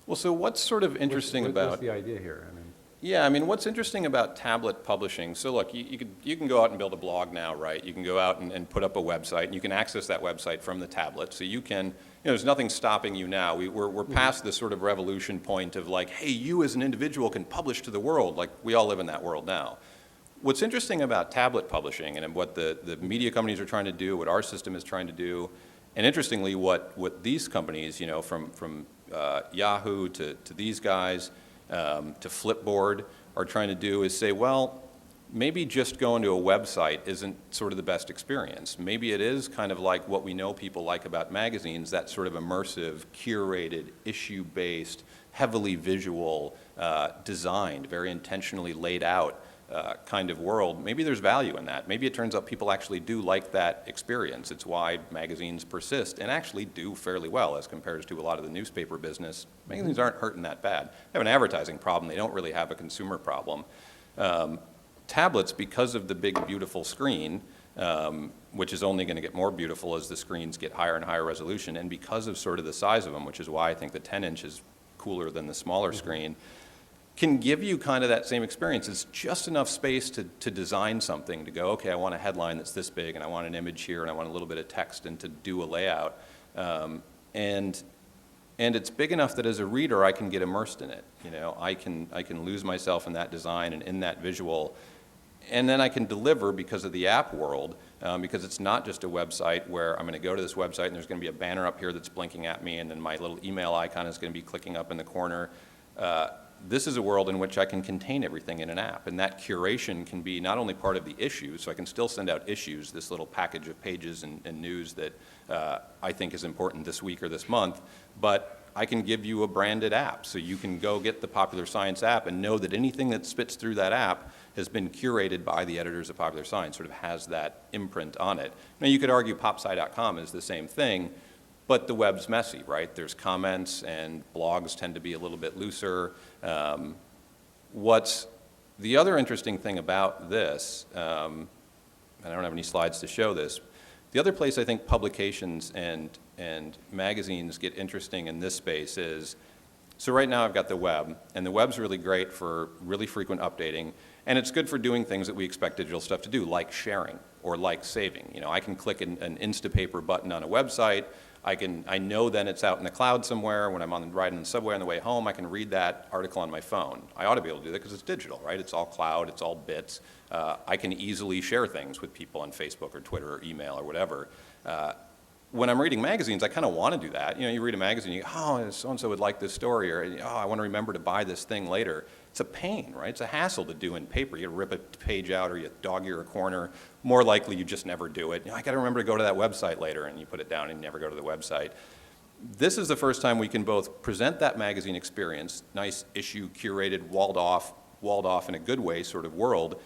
Well, so what's sort of interesting what's the idea here? I mean, yeah, I mean, what's interesting about tablet publishing, so look, you can go out and build a blog now, right? You can go out and put up a website, and you can access that website from the tablet. So you can, there's nothing stopping you now. We're past this sort of revolution point of like, hey, you as an individual can publish to the world. Like, we all live in that world now. What's interesting about tablet publishing and what the media companies are trying to do, what our system is trying to do, and interestingly, what these companies, from Yahoo to these guys, to Flipboard are trying to do is say, well, maybe just going to a website isn't sort of the best experience. Maybe it is kind of like what we know people like about magazines, that sort of immersive, curated, issue-based, heavily visual, designed, very intentionally laid out kind of world. Maybe there's value in that. Maybe it turns out people actually do like that experience. It's why magazines persist and actually do fairly well as compared to a lot of the newspaper business. Magazines aren't hurting that bad. They have an advertising problem. They don't really have a consumer problem. Tablets, because of the big, beautiful screen, which is only going to get more beautiful as the screens get higher and higher resolution, and because of sort of the size of them, which is why I think the 10-inch is cooler than the smaller screen, can give you kind of that same experience. It's just enough space to design something, to go, okay, I want a headline that's this big, and I want an image here, and I want a little bit of text, and to do a layout. And it's big enough that as a reader, I can get immersed in it. I can lose myself in that design and in that visual. And then I can deliver because of the app world, because it's not just a website where I'm going to go to this website and there's going to be a banner up here that's blinking at me, and then my little email icon is going to be clicking up in the corner. This is a world in which I can contain everything in an app, and that curation can be not only part of the issue, so I can still send out issues, this little package of pages and news that I think is important this week or this month, but I can give you a branded app, so you can go get the Popular Science app and know that anything that spits through that app has been curated by the editors of Popular Science, sort of has that imprint on it. Now, you could argue popsci.com is the same thing, but the web's messy, right? There's comments, and blogs tend to be a little bit looser. What's the other interesting thing about this, and I don't have any slides to show this, the other place I think publications and magazines get interesting in this space is, so right now I've got the web, and the web's really great for really frequent updating, and it's good for doing things that we expect digital stuff to do, like sharing or like saving. I can click an Instapaper button on a website. I know then it's out in the cloud somewhere. When I'm riding the subway on the way home, I can read that article on my phone. I ought to be able to do that because it's digital, right? It's all cloud, it's all bits. I can easily share things with people on Facebook or Twitter or email or whatever. when I'm reading magazines, I kind of want to do that. You know, you read a magazine, you go, oh, so-and-so would like this story, or, oh, I want to remember to buy this thing later. It's a pain, right? It's a hassle to do in paper. You rip a page out or you dog-ear a corner. More likely, you just never do it. You know, I got to remember to go to that website later, and you put it down and you never go to the website. This is the first time we can both present that magazine experience, nice issue, curated, walled off in a good way sort of world,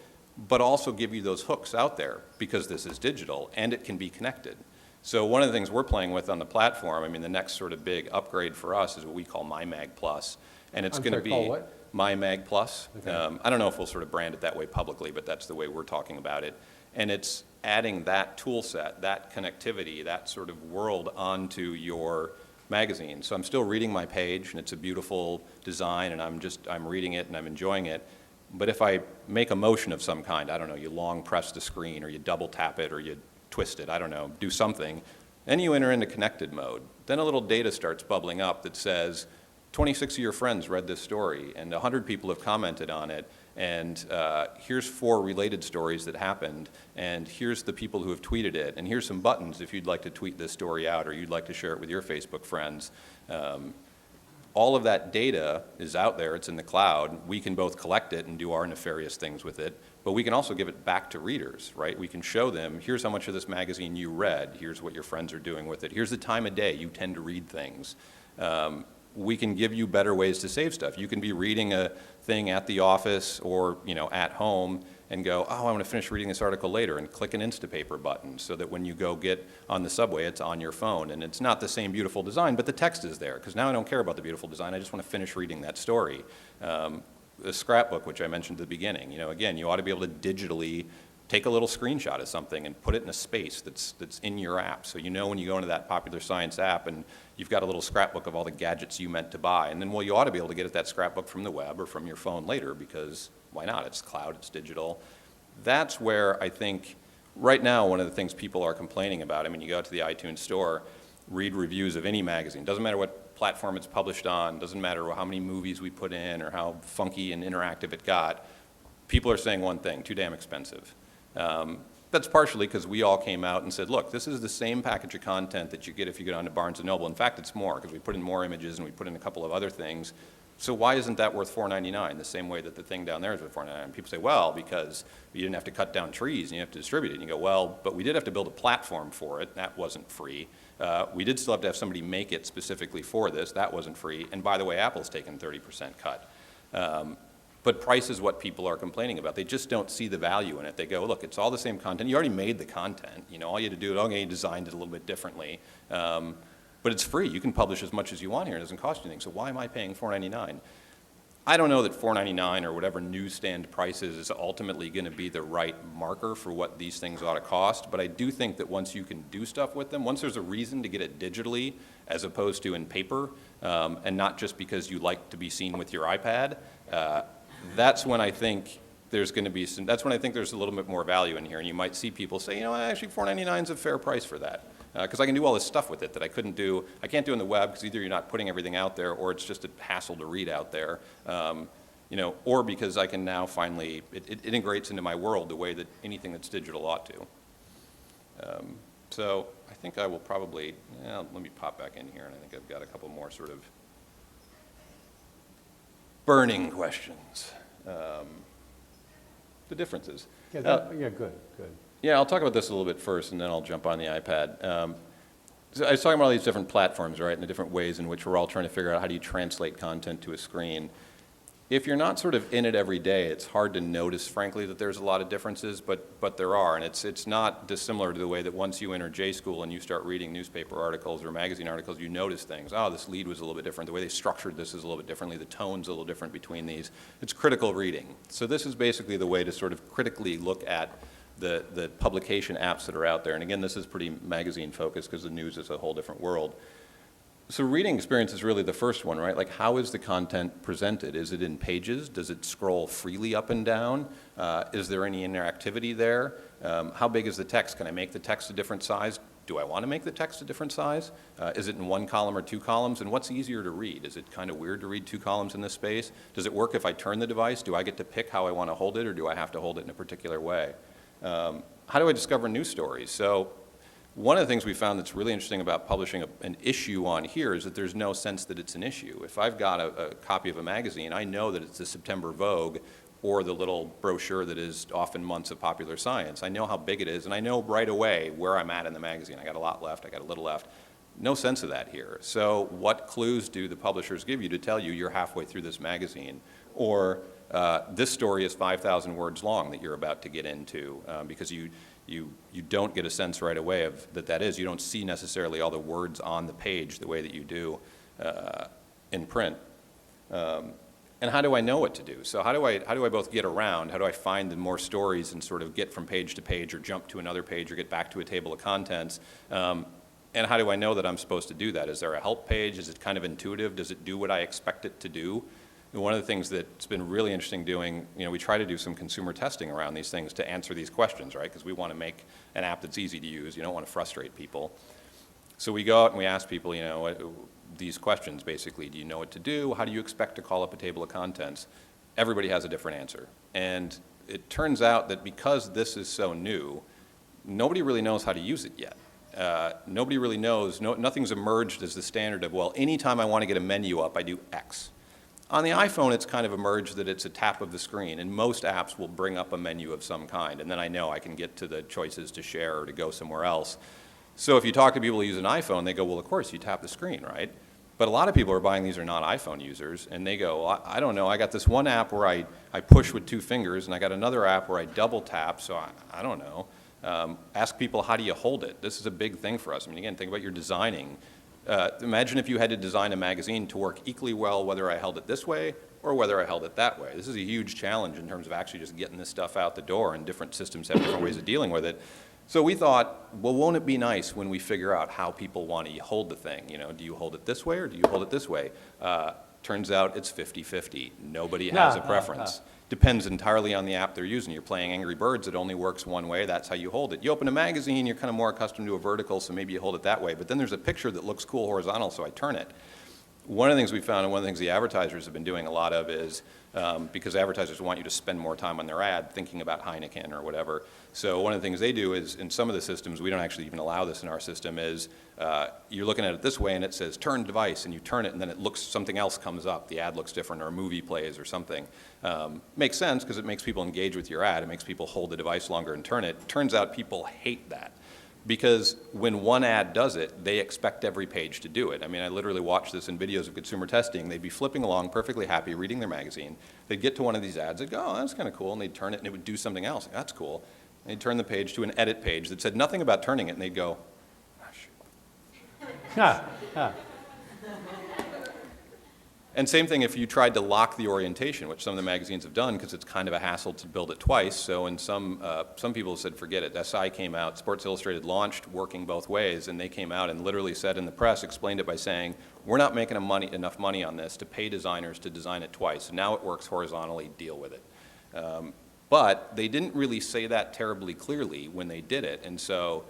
but also give you those hooks out there because this is digital and it can be connected. So one of the things we're playing with on the platform, I mean, the next sort of big upgrade for us is what we call MyMag Plus, and it's going to be call what? MyMag Plus. Okay. I don't know if we'll sort of brand it that way publicly, but that's the way we're talking about it. And it's adding that tool set, that connectivity, that sort of world onto your magazine. So I'm still reading my page, and it's a beautiful design, and I'm reading it and I'm enjoying it. But if I make a motion of some kind, I don't know, you long press the screen, or you double tap it, or you twist it, I don't know, do something, then you enter into connected mode. Then a little data starts bubbling up that says, 26 of your friends read this story, and 100 people have commented on it, and here's 4 related stories that happened, and here's the people who have tweeted it, and here's some buttons if you'd like to tweet this story out, or you'd like to share it with your Facebook friends. All of that data is out there, it's in the cloud. We can both collect it and do our nefarious things with it, but we can also give it back to readers, right? We can show them, here's how much of this magazine you read, here's what your friends are doing with it, here's the time of day you tend to read things. We can give you better ways to save stuff. You can be reading a thing at the office or, you know, at home and go, oh, I want to finish reading this article later, and click an Instapaper button so that when you go get on the subway, it's on your phone. And it's not the same beautiful design, but the text is there, because now I don't care about the beautiful design. I just want to finish reading that story. The scrapbook, which I mentioned at the beginning, you know, again, you ought to be able to digitally take a little screenshot of something and put it in a space that's in your app. So you know when you go into that Popular Science app and you've got a little scrapbook of all the gadgets you meant to buy. And then, well, you ought to be able to get at that scrapbook from the web or from your phone later, because why not? It's cloud, it's digital. That's where I think right now one of the things people are complaining about, I mean, you go out to the iTunes store, read reviews of any magazine. Doesn't matter what platform it's published on, doesn't matter how many movies we put in or how funky and interactive it got. People are saying one thing, too damn expensive. That's partially because we all came out and said, look, this is the same package of content that you get if you go down to Barnes & Noble. In fact, it's more, because we put in more images and we put in a couple of other things. So why isn't that worth $4.99, the same way that the thing down there is worth $4.99? People say, well, because you didn't have to cut down trees and you have to distribute it. And you go, well, but we did have to build a platform for it. That wasn't free. We did still have to have somebody make it specifically for this. That wasn't free. And by the way, Apple's taken 30% cut. But price is what people are complaining about. They just don't see the value in it. They go, look, it's all the same content. You already made the content. You know, all you had to do is, okay, you designed it a little bit differently. But it's free. You can publish as much as you want here. It doesn't cost you anything. So why am I paying $4.99? I don't know that $4.99 or whatever newsstand price is ultimately going to be the right marker for what these things ought to cost. But I do think that once you can do stuff with them, once there's a reason to get it digitally as opposed to in paper, and not just because you like to be seen with your iPad, that's when I think there's going to be some, that's when I think there's a little bit more value in here. And you might see people say, you know, actually $4.99 is a fair price for that. Because I can do all this stuff with it that I can't do on the web, because either you're not putting everything out there or it's just a hassle to read out there. You know, or because I can now finally, it integrates into my world the way that anything that's digital ought to. So I think I will probably, let me pop back in here, and I think I've got a couple more sort of burning questions. The differences. Yeah, good. Yeah, I'll talk about this a little bit first, and then I'll jump on the iPad. So I was talking about all these different platforms, right, and the different ways in which we're all trying to figure out how do you translate content to a screen. If you're not sort of in it every day, it's hard to notice, frankly, that there's a lot of differences, but there are, and it's not dissimilar to the way that once you enter J-School and you start reading newspaper articles or magazine articles, you notice things. Oh, this lead was a little bit different. The way they structured this is a little bit differently. The tone's a little different between these. It's critical reading. So this is basically the way to sort of critically look at the publication apps that are out there. And again, this is pretty magazine focused because the news is a whole different world. So reading experience is really the first one, right? Like, how is the content presented? Is it in pages? Does it scroll freely up and down? Is there any interactivity there? How big is the text? Can I make the text a different size? Do I want to make the text a different size? Is it in one column or two columns? And what's easier to read? Is it kind of weird to read two columns in this space? Does it work if I turn the device? Do I get to pick how I want to hold it, or do I have to hold it in a particular way? How do I discover news stories? So One of the things we found that's really interesting about publishing an issue on here is that there's no sense that it's an issue. If I've got a copy of a magazine, I know that it's the September Vogue or the little brochure that is often months of Popular Science. I know how big it is, and I know right away where I'm at in the magazine. I got a lot left, I got a little left. No sense of that here. So what clues do the publishers give you to tell you you're halfway through this magazine? Or this story is 5,000 words long that you're about to get into, because you don't get a sense right away of that is. You don't see necessarily all the words on the page the way that you do in print. And how do I know what to do? So how do I both get around? How do I find the more stories and sort of get from page to page or jump to another page or get back to a table of contents? And how do I know that I'm supposed to do that? Is there a help page? Is it kind of intuitive? Does it do what I expect it to do? And one of the things that's been really interesting doing, we try to do some consumer testing around these things to answer these questions, right? Because we want to make an app that's easy to use. You don't want to frustrate people. So we go out and we ask people, these questions basically. Do you know what to do? How do you expect to call up a table of contents? Everybody has a different answer. And it turns out that because this is so new, nobody really knows how to use it yet. Nobody really knows, nothing's emerged as the standard of, well, anytime I want to get a menu up, I do X. On the iPhone, it's kind of emerged that it's a tap of the screen, and most apps will bring up a menu of some kind, and then I know I can get to the choices to share or to go somewhere else. So if you talk to people who use an iPhone, they go, well, of course, you tap the screen, right? But a lot of people who are buying these are not iPhone users, and they go, well, I don't know, I got this one app where I push with 2 fingers, and I got another app where I double tap, so I don't know. Ask people, how do you hold it? This is a big thing for us. I mean, again, think about your designing. Imagine if you had to design a magazine to work equally well whether I held it this way or whether I held it that way. This is a huge challenge in terms of actually just getting this stuff out the door, and different systems have different ways of dealing with it. So we thought, well, won't it be nice when we figure out how people want to hold the thing? Do you hold it this way or do you hold it this way? Turns out it's 50-50. Nobody has a preference. Depends entirely on the app they're using. You're playing Angry Birds, it only works one way, that's how you hold it. You open a magazine, you're kind of more accustomed to a vertical, so maybe you hold it that way. But then there's a picture that looks cool horizontal, so I turn it. One of the things we found, and one of the things the advertisers have been doing a lot of is, because advertisers want you to spend more time on their ad thinking about Heineken or whatever. So one of the things they do is, in some of the systems, we don't actually even allow this in our system, is you're looking at it this way and it says turn device, and you turn it and then it looks, something else comes up. The ad looks different or a movie plays or something. Makes sense because it makes people engage with your ad. It makes people hold the device longer and turn it. Turns out people hate that. Because when one ad does it, they expect every page to do it. I mean, I literally watched this in videos of consumer testing. They'd be flipping along perfectly happy, reading their magazine. They'd get to one of these ads, they'd go, oh, that's kind of cool, and they'd turn it and it would do something else. That's cool. And they'd turn the page to an edit page that said nothing about turning it, and they'd go, oh, shoot. And same thing if you tried to lock the orientation, which some of the magazines have done because it's kind of a hassle to build it twice. So in some people said, forget it. SI came out, Sports Illustrated launched working both ways, and they came out and literally said in the press, explained it by saying, we're not making enough money on this to pay designers to design it twice. So now it works horizontally, deal with it. But they didn't really say that terribly clearly when they did it. And so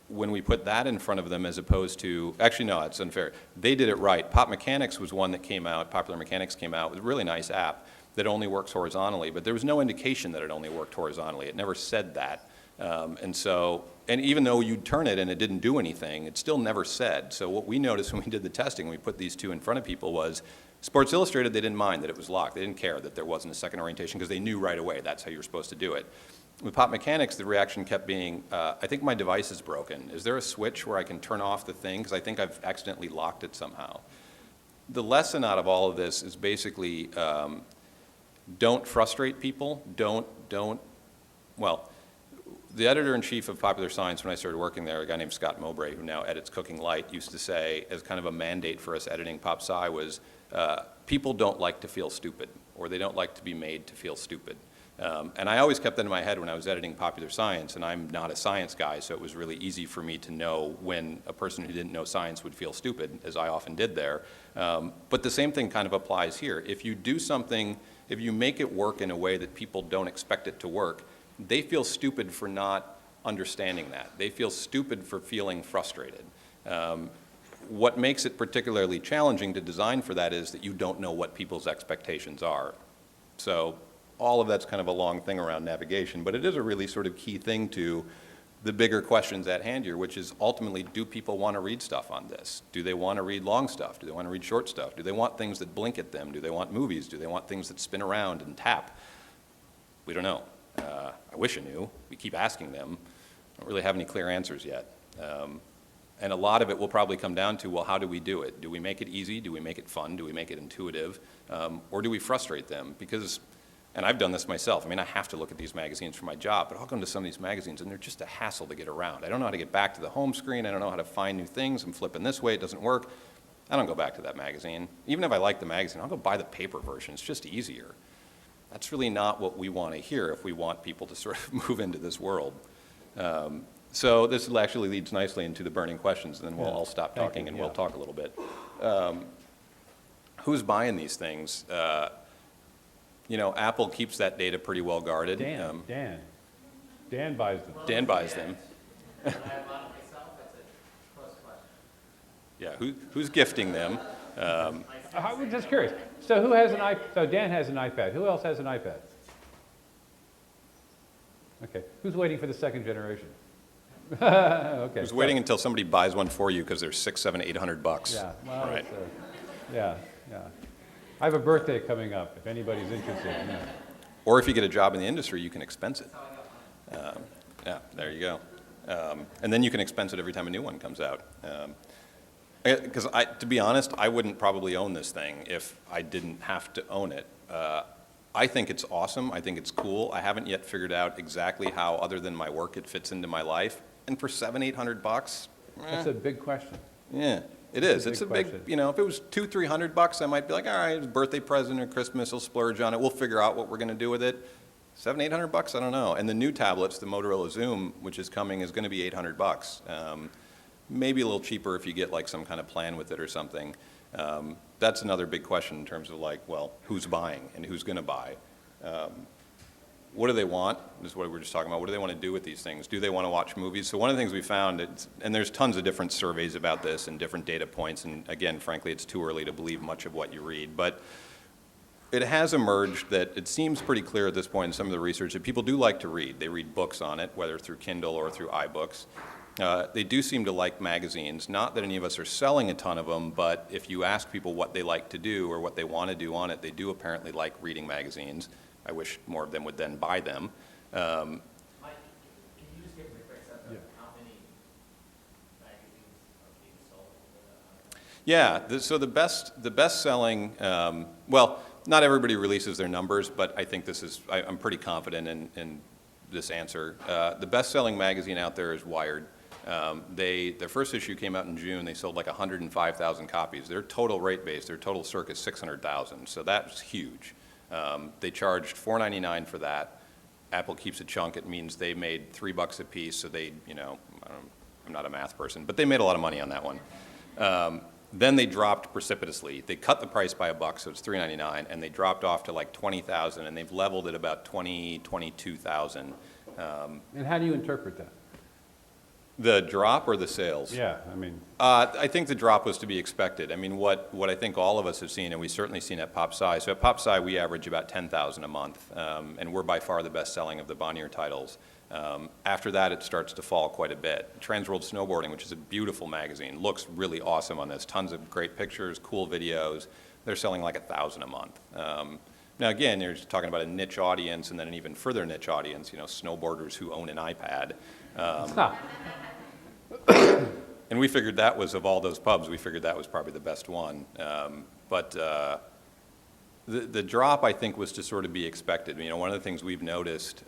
when we put that in front of them as opposed to, actually no, it's unfair. They did it right. Pop Mechanics was one that came out, Popular Mechanics came out with a really nice app that only works horizontally, but there was no indication that it only worked horizontally. It never said that. And even though you'd turn it and it didn't do anything, it still never said. So what we noticed when we did the testing, we put these two in front of people was, Sports Illustrated, they didn't mind that it was locked. They didn't care that there wasn't a second orientation because they knew right away that's how you're supposed to do it. With Pop Mechanics, the reaction kept being, I think my device is broken. Is there a switch where I can turn off the thing? Because I think I've accidentally locked it somehow. The lesson out of all of this is basically don't frustrate people. Well, the editor-in-chief of Popular Science, when I started working there, a guy named Scott Mowbray, who now edits Cooking Light, used to say, as kind of a mandate for us editing Pop Sci, was people don't like to feel stupid, or they don't like to be made to feel stupid. And I always kept that in my head when I was editing Popular Science, and I'm not a science guy, so it was really easy for me to know when a person who didn't know science would feel stupid, as I often did there. But the same thing kind of applies here. If you do something, if you make it work in a way that people don't expect it to work, they feel stupid for not understanding that. They feel stupid for feeling frustrated. What makes it particularly challenging to design for that is that you don't know what people's expectations are. So all of that's kind of a long thing around navigation, but it is a really sort of key thing to the bigger questions at hand here, which is ultimately, do people want to read stuff on this? Do they want to read long stuff? Do they want to read short stuff? Do they want things that blink at them? Do they want movies? Do they want things that spin around and tap? We don't know. I wish I knew. We keep asking them. Don't really have any clear answers yet. And a lot of it will probably come down to, well, how do we do it? Do we make it easy? Do we make it fun? Do we make it intuitive? Or do we frustrate them? Because, and I've done this myself. I mean, I have to look at these magazines for my job, but I'll go into some of these magazines and they're just a hassle to get around. I don't know how to get back to the home screen. I don't know how to find new things. I'm flipping this way. It doesn't work. I don't go back to that magazine. Even if I like the magazine, I'll go buy the paper version. It's just easier. That's really not what we want to hear if we want people to sort of move into this world. So this actually leads nicely into the burning questions, and then we'll all stop talking and we'll talk a little bit. Who's buying these things? You know, Apple keeps that data pretty well guarded. Dan buys them. Dan buys them. Yeah, who's gifting them? I'm just curious. So who has an iPad? So Dan has an iPad. Who else has an iPad? Okay. Who's waiting for the second generation? Okay. Who's waiting until somebody buys one for you because they're $600, $700, $800? Yeah. Well, right. Yeah. I have a birthday coming up. If anybody's interested. Yeah. Or if you get a job in the industry, you can expense it. Yeah, there you go. And then you can expense it every time a new one comes out. Because to be honest, I wouldn't probably own this thing if I didn't have to own it. I think it's awesome. I think it's cool. I haven't yet figured out exactly how, other than my work, it fits into my life. And for $700, $800, That's a big question. Yeah, it is. It's a big, question. you know, if it was $200, $300, I might be like, all right, it's a birthday present or Christmas, I'll splurge on it. We'll figure out what we're going to do with it. $700, $800, I don't know. And the new tablets, the Motorola Zoom, which is coming, is going to be $800. Maybe a little cheaper if you get like some kind of plan with it or something. That's another big question in terms of like, well, who's buying and who's going to buy? What do they want? This is what we were just talking about. What do they want to do with these things? Do they want to watch movies? So one of the things we found, and there's tons of different surveys about this and different data points, and again, frankly, it's too early to believe much of what you read, but it has emerged that it seems pretty clear at this point in some of the research that people do like to read. They read books on it, whether through Kindle or through iBooks. They do seem to like magazines. Not that any of us are selling a ton of them, but if you ask people what they like to do or what they want to do on it, they do apparently like reading magazines. I wish more of them would then buy them. Mike, can you just give me a quick sense of how many magazines are being sold? Yeah, so the best-selling, well, not everybody releases their numbers, but I think this is, I'm pretty confident in this answer. The best-selling magazine out there is Wired. Their first issue came out in June. They sold like 105,000 copies. Their total rate base, their total circ is 600,000, so that's huge. They charged $4.99 for that. Apple keeps a chunk. It means they made $3 a piece, so they, you know, I'm not a math person, but they made a lot of money on that one. Then they dropped precipitously. They cut the price by $1, so it's $3.99, and they dropped off to like 20,000, and they've leveled at about 22,000. And how do you interpret that? The drop or the sales? Yeah, I mean. I think the drop was to be expected. I mean, what I think all of us have seen, and we've certainly seen at PopSci. So at PopSci, we average about 10,000 a month, and we're by far the best-selling of the Bonnier titles. After that, it starts to fall quite a bit. Transworld Snowboarding, which is a beautiful magazine, looks really awesome on this. Tons of great pictures, cool videos. They're selling like 1,000 a month. Now, again, you're just talking about a niche audience, and then an even further niche audience, you know, snowboarders who own an iPad. And we figured that was, of all those pubs, we figured that was probably the best one. But the drop, I think, was to sort of be expected. You know, one of the things we've noticed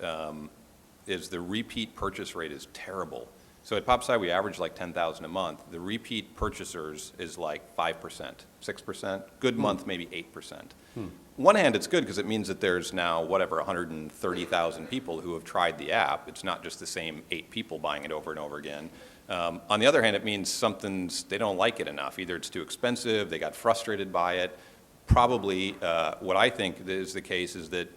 is the repeat purchase rate is terrible. So at PopSci, we average like 10,000 a month. The repeat purchasers is like 5%, 6%. Good month, maybe 8%. On one hand, it's good because it means that there's now, whatever, 130,000 people who have tried the app. It's not just the same 8 people buying it over and over again. On the other hand, it means they don't like it enough. Either it's too expensive, they got frustrated by it. Probably what I think is the case is that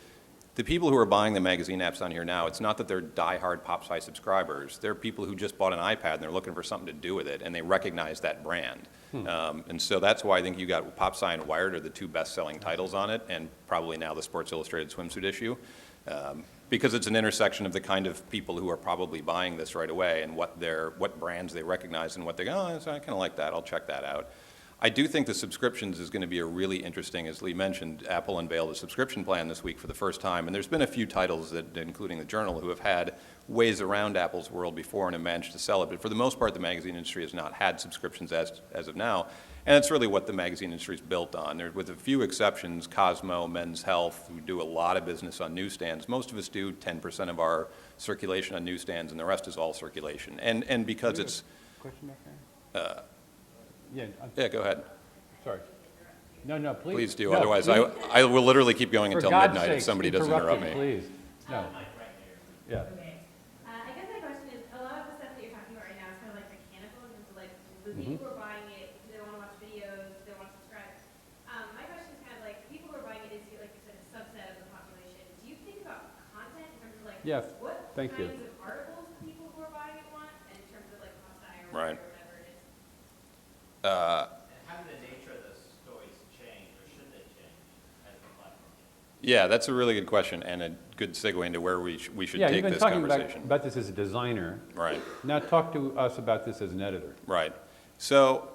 the people who are buying the magazine apps on here now, it's not that they're diehard PopSci subscribers. They're people who just bought an iPad and they're looking for something to do with it, and they recognize that brand. And so that's why I think you got PopSci and Wired are the 2 best-selling titles on it, and probably now the Sports Illustrated swimsuit issue. because it's an intersection of the kind of people who are probably buying this right away and what brands they recognize and what they go, oh, I kind of like that, I'll check that out. I do think the subscriptions is going to be a really interesting, as Lee mentioned, Apple unveiled a subscription plan this week for the first time, and there's been a few titles, that, including the Journal, who have had ways around Apple's world before and have managed to sell it, but for the most part, the magazine industry has not had subscriptions as of now, and it's really what the magazine industry is built on. There, with a few exceptions, Cosmo, Men's Health, who do a lot of business on newsstands. Most of us do 10% of our circulation on newsstands, and the rest is all circulation. And because it's... Question back there? Yeah, go ahead. Sorry. No, please. Please do, No, otherwise please. I will literally keep going For until God's midnight if sakes, somebody doesn't interrupt me. Please, no. Yeah. Okay. I guess my question is, a lot of the stuff that you're talking about right now is kind of like mechanical in terms of like the people who are buying it, do they want to watch videos, do they want to subscribe? My question is kind of like, people who are buying it is, like you said, a subset of the population. Do you think about content in terms of like, Yes, what thank you. kinds of articles the people who are buying it want, and in terms of like Hostile or Right. whatever it is? And how do the nature of the stories change, or should they change as the platform changes? Yeah, that's a really good question and a good segue into where we should Yeah, take you've been this talking conversation. about this as a designer. Right. Now talk to us about this as an editor. Right. So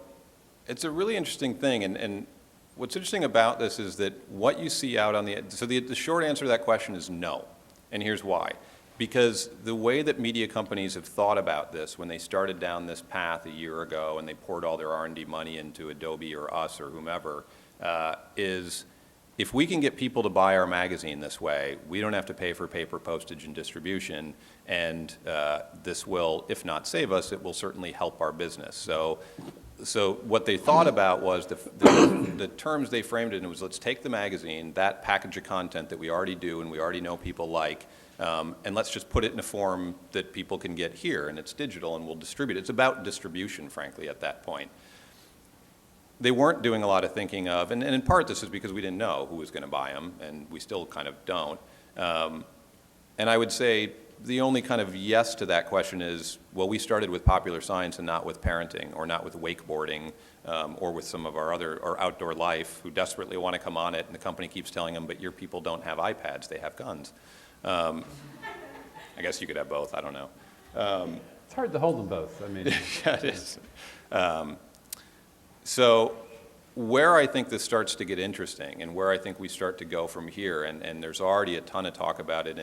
it's a really interesting thing, and what's interesting about this is that what you see out on the short answer to that question is no, and here's why. Because the way that media companies have thought about this when they started down this path a year ago and they poured all their R&D money into Adobe or us or whomever, is if we can get people to buy our magazine this way, we don't have to pay for paper postage and distribution, and this will, if not save us, it will certainly help our business. So what they thought about was the terms they framed it in was, let's take the magazine, that package of content that we already do and we already know people like, and let's just put it in a form that people can get here, and it's digital, and we'll distribute it. It's about distribution, frankly, at that point. They weren't doing a lot of thinking of, and in part this is because we didn't know who was going to buy them, and we still kind of don't. And I would say the only kind of yes to that question is, well, we started with popular science and not with parenting, or not with wakeboarding, or with some of our other, or outdoor life, who desperately want to come on it, and the company keeps telling them, but your people don't have iPads, they have guns. I guess you could have both, I don't know. It's hard to hold them both. I mean, Yeah, it is. So where I think this starts to get interesting, and where I think we start to go from here, and there's already a ton of talk about it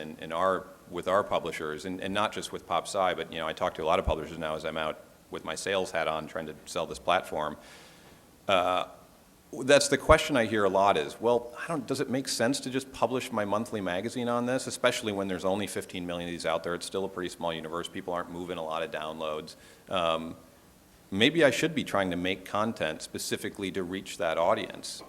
with our publishers, and not just with PopSci, but I talk to a lot of publishers now as I'm out with my sales hat on trying to sell this platform. That's the question I hear a lot is, well, does it make sense to just publish my monthly magazine on this, especially when there's only 15 million of these out there? It's still a pretty small universe. People aren't moving a lot of downloads. Maybe I should be trying to make content specifically to reach that audience.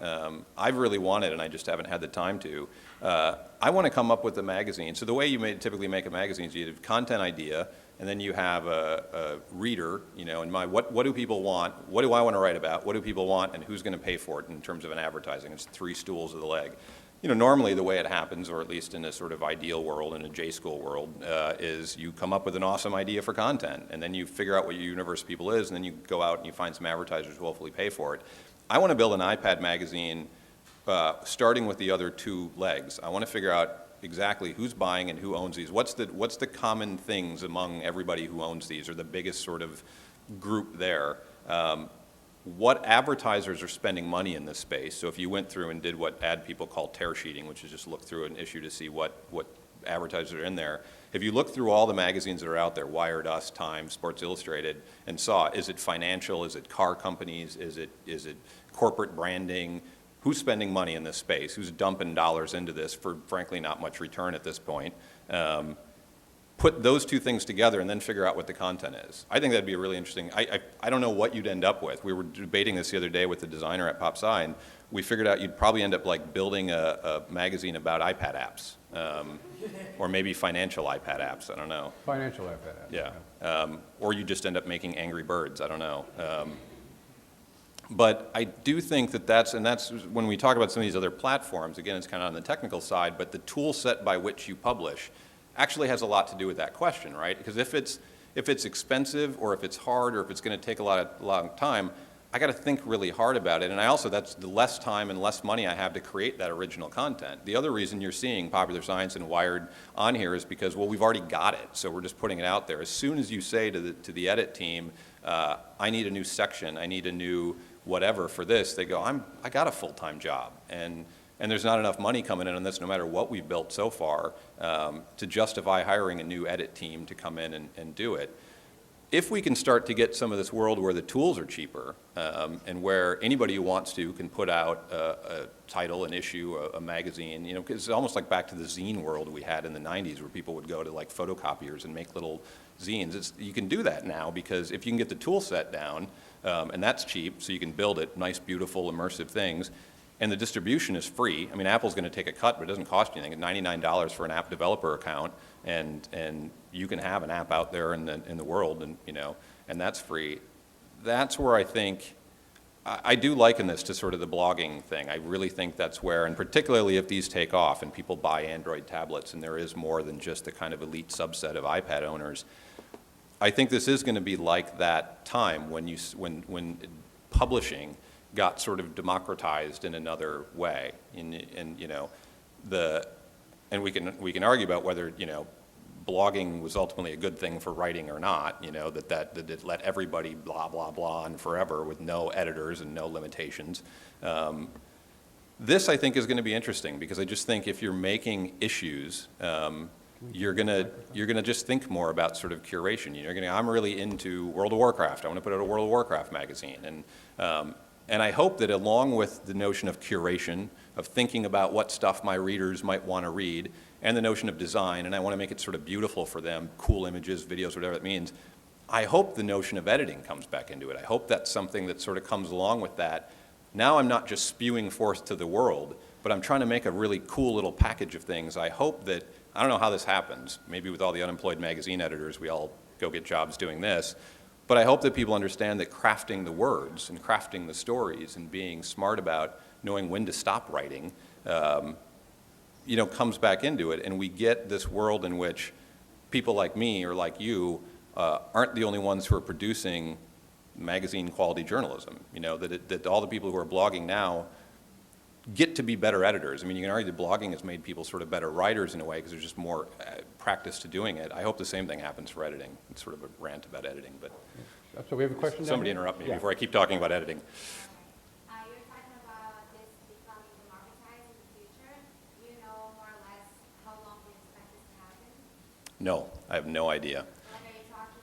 I've really wanted, and I just haven't had the time to. I want to come up with a magazine. So the way you typically make a magazine is you have a content idea, and then you have a reader, in mind, what do people want? What do I want to write about? What do people want? And who's going to pay for it in terms of an advertising? It's three stools of the leg. Normally the way it happens, or at least in a sort of ideal world, in a J-school world, is you come up with an awesome idea for content, and then you figure out what your universe of people is, and then you go out and you find some advertisers who hopefully pay for it. I want to build an iPad magazine starting with the other two legs. I want to figure out exactly who's buying and who owns these. What's the common things among everybody who owns these, or the biggest sort of group there? What advertisers are spending money in this space? So if you went through and did what ad people call tear sheeting, which is just look through an issue to see what advertisers are in there. If you look through all the magazines that are out there, Wired, Us, Time, Sports Illustrated, and saw, is it financial, is it car companies, is it corporate branding? Who's spending money in this space? Who's dumping dollars into this for, frankly, not much return at this point? Put those two things together and then figure out what the content is. I think that'd be a really interesting, I don't know what you'd end up with. We were debating this the other day with the designer at PopSci, and we figured out you'd probably end up like building a magazine about iPad apps, or maybe financial iPad apps, I don't know. financial iPad. Yeah, or you just end up making Angry Birds, I don't know. But I do think that's when we talk about some of these other platforms, again, it's kind of on the technical side, but the tool set by which you publish actually has a lot to do with that question, right? Because if it's expensive, or if it's hard, or if it's going to take a long time, I got to think really hard about it. And I also, that's the less time and less money I have to create that original content. The other reason you're seeing Popular Science and Wired on here is because, well, we've already got it, so we're just putting it out there. As soon as you say to the edit team, I need a new section, I need a new whatever for this, they go, I got a full-time job. And there's not enough money coming in on this, no matter what we've built so far, to justify hiring a new edit team to come in and do it. If we can start to get some of this world where the tools are cheaper, and where anybody who wants to can put out a title, an issue, a magazine, you know, 'cause it's almost like back to the zine world we had in the 90s where people would go to like photocopiers and make little zines. You can do that now because if you can get the tool set down, and that's cheap, so you can build it, nice, beautiful, immersive things, and the distribution is free. I mean, Apple's going to take a cut, but it doesn't cost you anything. It's $99 for an app developer account, and you can have an app out there in the world, and you know, and that's free. That's where I think I do liken this to sort of the blogging thing. I really think that's where, and particularly if these take off and people buy Android tablets, and there is more than just the kind of elite subset of iPad owners. I think this is going to be like that time when publishing got sort of democratized in another way, and you know, and we can argue about whether, you know, blogging was ultimately a good thing for writing or not, you know, that it let everybody blah blah blah on forever with no editors and no limitations. This I think is going to be interesting because I just think if you're making issues, you're gonna just think more about sort of curation. You're gonna, I'm really into World of Warcraft. I want to put out a World of Warcraft magazine, and I hope that along with the notion of curation, of thinking about what stuff my readers might want to read, and the notion of design, and I want to make it sort of beautiful for them, cool images, videos, whatever it means, I hope the notion of editing comes back into it. I hope that's something that sort of comes along with that. Now I'm not just spewing forth to the world, but I'm trying to make a really cool little package of things. I hope that, I don't know how this happens, maybe with all the unemployed magazine editors, we all go get jobs doing this, but I hope that people understand that crafting the words and crafting the stories and being smart about knowing when to stop writing, you know, comes back into it, and we get this world in which people like me or like you aren't the only ones who are producing magazine quality journalism. You know, that all the people who are blogging now get to be better editors. I mean, you can argue that blogging has made people sort of better writers in a way because there's just more practice to doing it. I hope the same thing happens for editing. It's sort of a rant about editing, but So we have a question. somebody interrupt me before I keep talking about editing. You're talking about this becoming democratized in the future. Do you know more or less how long you expect this to happen? No, I have no idea. Like, are you talking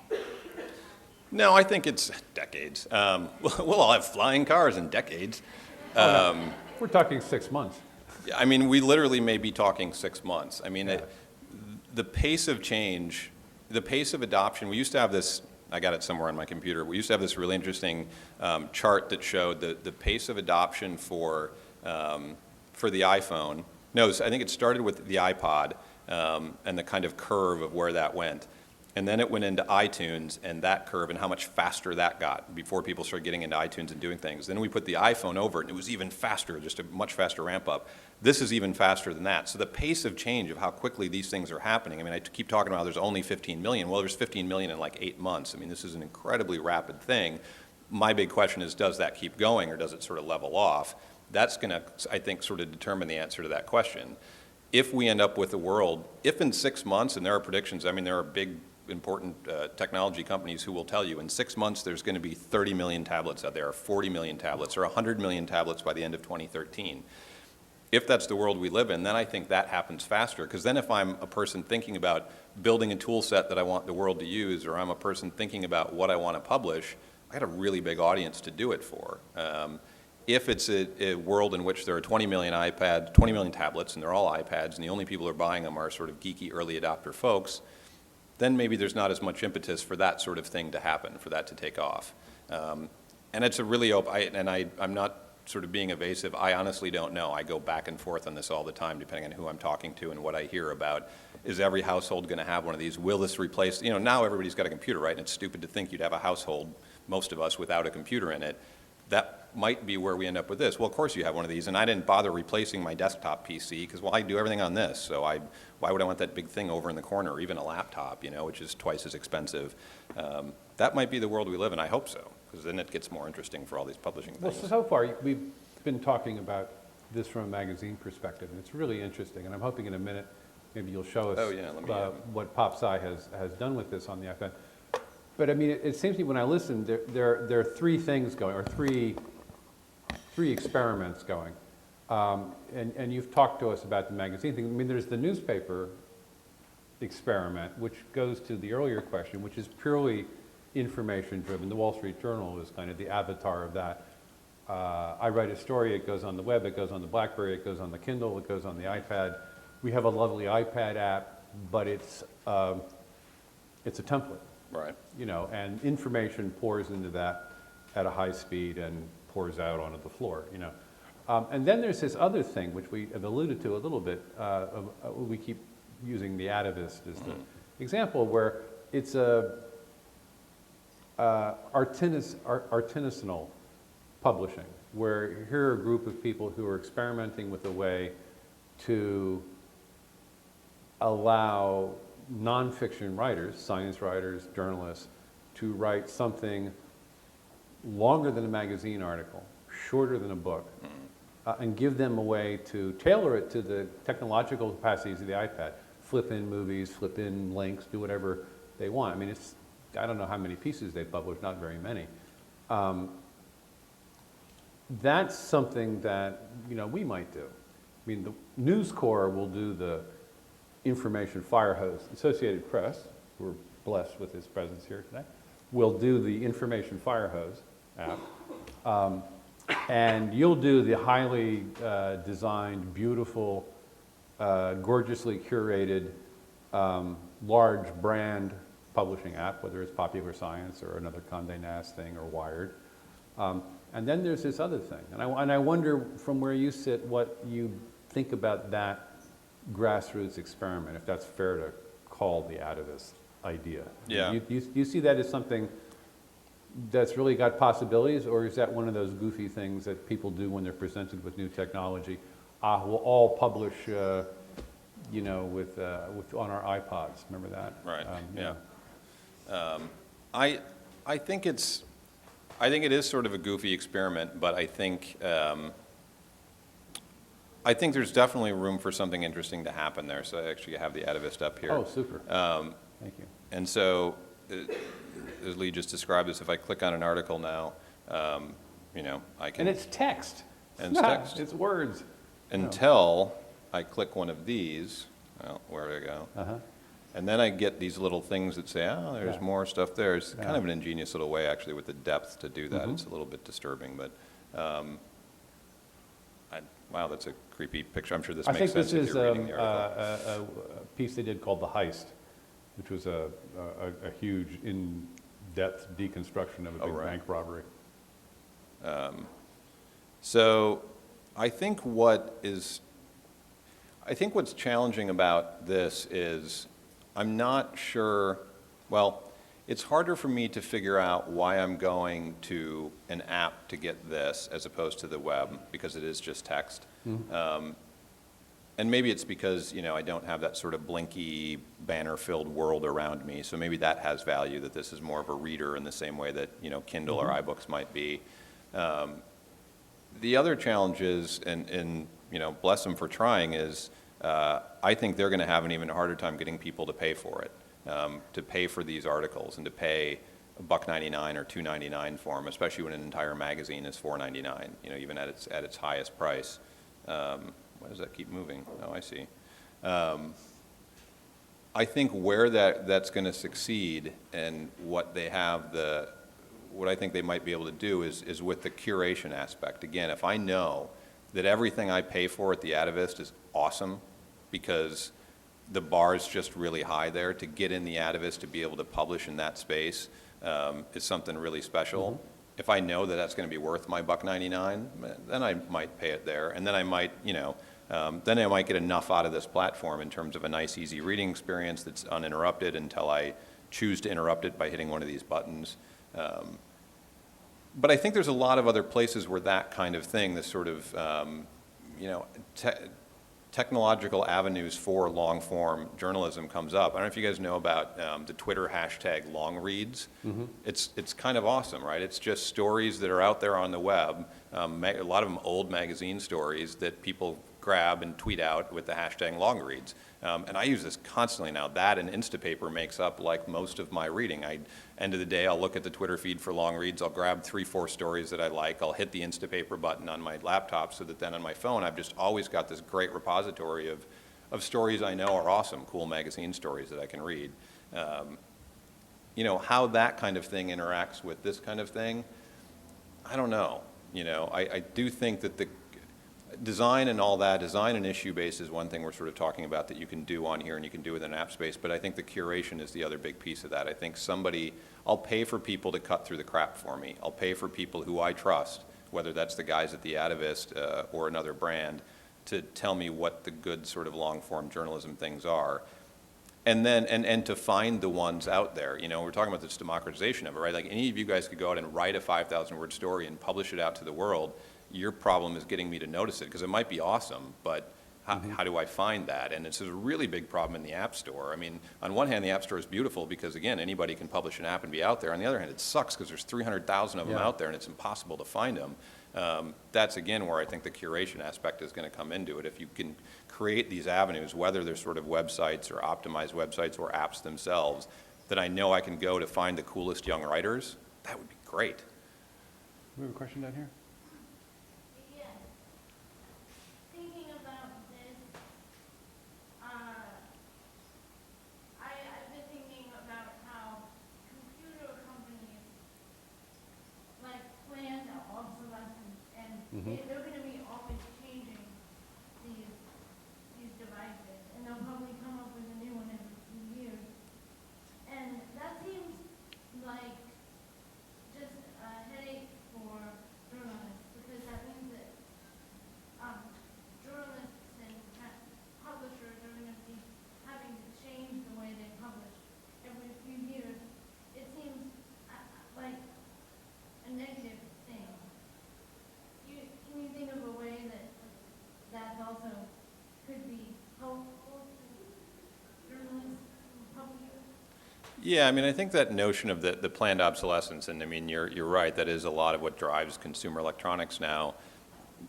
decades? No, I think it's decades. We'll all have flying cars in decades. We're talking 6 months. I mean, we literally may be talking 6 months. I mean, the pace of change, the pace of adoption, we used to have this, I got it somewhere on my computer, we used to have this really interesting chart that showed the pace of adoption for the iPhone. No, I think it started with the iPod and the kind of curve of where that went. And then it went into iTunes and that curve and how much faster that got before people started getting into iTunes and doing things. Then we put the iPhone over it and it was even faster, just a much faster ramp up. This is even faster than that. So the pace of change of how quickly these things are happening, I mean, I keep talking about there's only 15 million. Well, there's 15 million in like 8 months. I mean, this is an incredibly rapid thing. My big question is, does that keep going or does it sort of level off? That's going to, I think, sort of determine the answer to that question. If we end up with a world, if in 6 months, and there are predictions, I mean, there are big important technology companies who will tell you in 6 months there's going to be 30 million tablets out there, or 40 million tablets, or 100 million tablets by the end of 2013. If that's the world we live in, then I think that happens faster. Because then if I'm a person thinking about building a tool set that I want the world to use, or I'm a person thinking about what I want to publish, I got a really big audience to do it for. If it's a world in which there are 20 million iPads, 20 million tablets, and they're all iPads, and the only people who are buying them are sort of geeky early adopter folks, then maybe there's not as much impetus for that sort of thing to happen, for that to take off. And it's a really I'm not sort of being evasive. I honestly don't know. I go back and forth on this all the time, depending on who I'm talking to and what I hear about. Is every household going to have one of these? Will this replace, you know, now everybody's got a computer, right? And it's stupid to think you'd have a household, most of us, without a computer in it. That might be where we end up with this. Well, of course you have one of these, and I didn't bother replacing my desktop PC because, well, I do everything on this, so why would I want that big thing over in the corner, or even a laptop, you know, which is twice as expensive? That might be the world we live in. I hope so. because then it gets more interesting for all these publishing Well, things. so far, we've been talking about this from a magazine perspective, and it's really interesting, and I'm hoping in a minute, maybe you'll show us Oh, yeah, let me, what PopSci has done with this on the iPad. But I mean, it seems to me when I listen, there are three things going, or three experiments going. And you've talked to us about the magazine thing. I mean, there's the newspaper experiment, which goes to the earlier question, which is purely information-driven. The Wall Street Journal is kind of the avatar of that. I write a story, it goes on the web, it goes on the BlackBerry, it goes on the Kindle, it goes on the iPad. We have a lovely iPad app, but it's a template, Right. you know, and information pours into that at a high speed and pours out onto the floor, you know. And then there's this other thing, which we have alluded to a little bit. We keep using the Atavist as the example, where it's a artisanal publishing, where here are a group of people who are experimenting with a way to allow nonfiction writers, science writers, journalists, to write something longer than a magazine article, shorter than a book, and give them a way to tailor it to the technological capacities of the iPad. Flip in movies, flip in links, do whatever they want. I mean, I don't know how many pieces they publish, not very many. That's something that, you know, we might do. I mean, the News Corps will do the information fire hose. Associated Press, who are blessed with his presence here today, will do the information fire hose app. And you'll do the highly designed, beautiful, gorgeously curated, large brand publishing app, whether it's Popular Science or another Condé Nast thing or Wired. And then there's this other thing. And I wonder, from where you sit, what you think about that grassroots experiment, if that's fair to call the Atavist idea. Yeah. Do you see that as something that's really got possibilities, or is that one of those goofy things that people do when they're presented with new technology? We'll all publish, you know, on our iPods. Remember that? Right. Yeah. I think it is sort of a goofy experiment, but I think there's definitely room for something interesting to happen there. So I actually have the Atavist up here. Oh, super. Thank you. And so, as Lee just described this, if I click on an article now, you know, I can. And it's text. And it's text. It's words. Until I click one of these. Well, where do I go? Uh-huh. And then I get these little things that say, oh, there's Yeah. more stuff there. It's Yeah. kind of an ingenious little way, actually, with the depth to do that. It's a little bit disturbing, but wow, that's a creepy picture. I'm sure this I makes think sense this if is you're reading the article. a piece they did called The Heist, which was a huge in-depth deconstruction of a big right. bank robbery. So I think what's challenging about this is I'm not sure, well, it's harder for me to figure out why I'm going to an app to get this as opposed to the web, because it is just text. And maybe it's because, you know, I don't have that sort of blinky, banner-filled world around me. So maybe that has value, that this is more of a reader in the same way that, you know, Kindle or iBooks might be. The other challenge is, and you know, bless them for trying, is I think they're going to have an even harder time getting people to pay for it, to pay for these articles and to pay $1.99 or $2.99 for them, especially when an entire magazine is $4.99. You know, even at its highest price. Why does that keep moving? Oh, I see. I think where that's going to succeed and what they have what I think they might be able to do is with the curation aspect. Again, if I know that everything I pay for at the Atavist is awesome because the bar is just really high there, to get in the Atavist to be able to publish in that space is something really special. If I know that that's going to be worth my $1.99, then I might pay it there, and then I might, you know, then I might get enough out of this platform in terms of a nice, easy reading experience that's uninterrupted until I choose to interrupt it by hitting one of these buttons. But I think there's a lot of other places where that kind of thing, this sort of, you know, technological avenues for long-form journalism comes up. I don't know if you guys know about the Twitter hashtag long reads. It's kind of awesome, right? It's just stories that are out there on the web, a lot of them old magazine stories that people grab and tweet out with the hashtag long reads. And I use this constantly now. That and Instapaper makes up like most of my reading. End of the day, I'll look at the Twitter feed for long reads. I'll grab 3-4 stories that I like. I'll hit the Instapaper button on my laptop so that then on my phone, I've just always got this great repository of stories I know are awesome, cool magazine stories that I can read. You know, how that kind of thing interacts with this kind of thing, I don't know. You know, I do think that the design and all that, design and issue base is one thing we're sort of talking about that you can do on here and you can do within app space, but I think the curation is the other big piece of that. I think I'll pay for people to cut through the crap for me. I'll pay for people who I trust, whether that's the guys at the Atavist or another brand, to tell me what the good sort of long-form journalism things are. And then, and to find the ones out there. You know, we're talking about this democratization of it, right? Like any of you guys could go out and write a 5,000-word story and publish it out to the world. Your problem is getting me to notice it, because it might be awesome, but how do I find that? And it's a really big problem in the App Store. I mean, on one hand, the App Store is beautiful because, again, anybody can publish an app and be out there. On the other hand, it sucks because there's 300,000 of them out there and it's impossible to find them. That's, again, where I think the curation aspect is going to come into it. If you can create these avenues, whether they're sort of websites or optimized websites or apps themselves, that I know I can go to find the coolest young writers, that would be great. We have a question down here? Thinking about this, I've been thinking about how computer companies like plan to obsolescence, and they're going to be always changing these devices, and they'll probably come up with a new one every few years. And that seems like just a headache for journalists, because that means that journalists and publishers are going to be having to change the way they publish every few years. It seems like a negative thing. Can you think of a way that also could be helpful to journalists and publishers? Yeah, I mean, I think that notion of the planned obsolescence, and I mean, you're right, that is a lot of what drives consumer electronics now.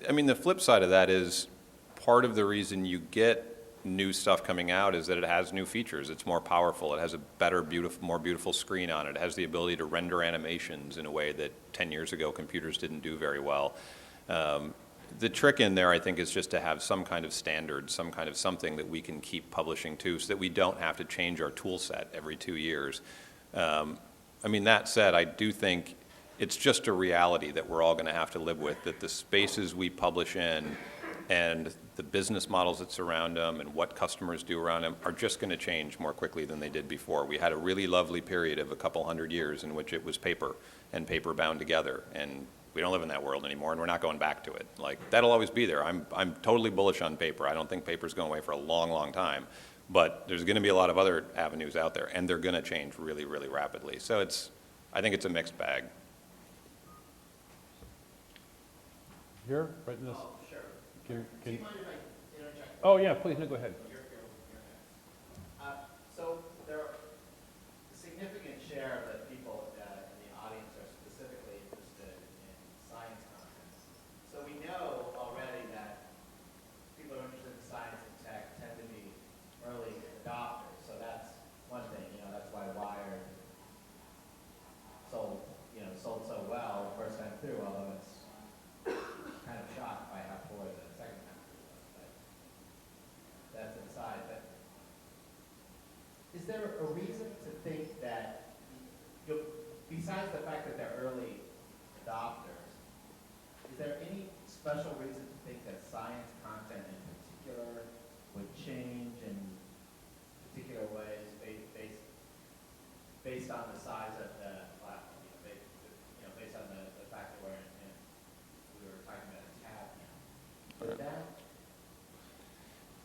I mean, the flip side of that is part of the reason you get new stuff coming out is that it has new features. It's more powerful. It has a better, more beautiful screen on it. It has the ability to render animations in a way that 10 years ago computers didn't do very well. The trick in there, I think, is just to have some kind of standard, some kind of something that we can keep publishing to so that we don't have to change our tool set every 2 years. I mean, that said, I do think it's just a reality that we're all going to have to live with, that the spaces we publish in and the business models that surround them and what customers do around them are just going to change more quickly than they did before. We had a really lovely period of a couple hundred years in which it was paper and paper bound together, and we don't live in that world anymore, and we're not going back to it. Like, that'll always be there. I'm totally bullish on paper. I don't think paper's going away for a long, long time, but there's going to be a lot of other avenues out there, and they're going to change really, really rapidly. So I think it's a mixed bag. Here, right in this? Oh, sure. Can Do you mind if I interject? oh, yeah, please, no, go ahead. You're next. So there are a significant share of the people in the audience are specifically interested in science content. So we know already that people who are interested in science and tech tend to be early adopters. So that's one thing. You know, that's why Wired sold so well the first time through, although it's kind of shocked by how poor the second time through was. But that's inside. But is there a reason to think that, besides the fact that they're early adopters, is there any special reason to think that science content in particular would change in particular ways based on the size of the platform? Based on the fact that we were talking about a tab now. Would that?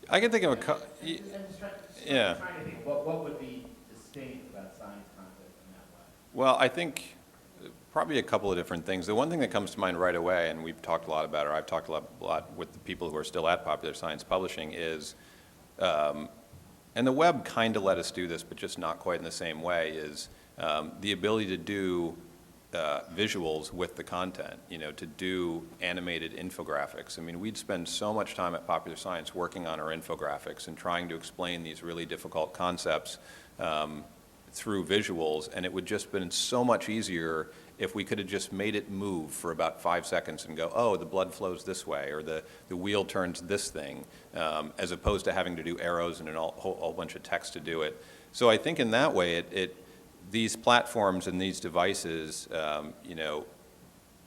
I can think of I'm just trying to think what would be distinct about science content in that way. Well, I think Probably a couple of different things. The one thing that comes to mind right away, and we've talked a lot about, or I've talked a lot with the people who are still at Popular Science Publishing, is, and the web kind of let us do this, but just not quite in the same way, is the ability to do visuals with the content, to do animated infographics. I mean, we'd spend so much time at Popular Science working on our infographics and trying to explain these really difficult concepts through visuals, and it would just been so much easier if we could have just made it move for about 5 seconds and go, oh, the blood flows this way, or the wheel turns this thing, as opposed to having to do arrows and a whole bunch of text to do it. So I think in that way, these platforms and these devices,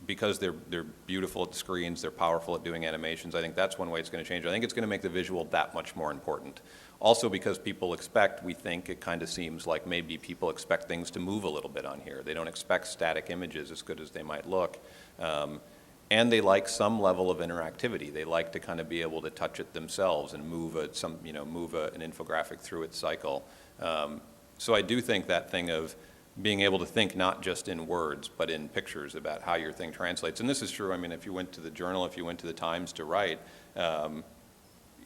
because they're beautiful at the screens, they're powerful at doing animations, I think that's one way it's going to change. I think it's going to make the visual that much more important. Also because people we think it kind of seems like maybe people expect things to move a little bit on here. They don't expect static images as good as they might look. And they like some level of interactivity. They like to kind of be able to touch it themselves and move an infographic through its cycle. So I do think that thing of being able to think not just in words, but in pictures about how your thing translates. And this is true, I mean, if you went to the Journal, if you went to the Times to write,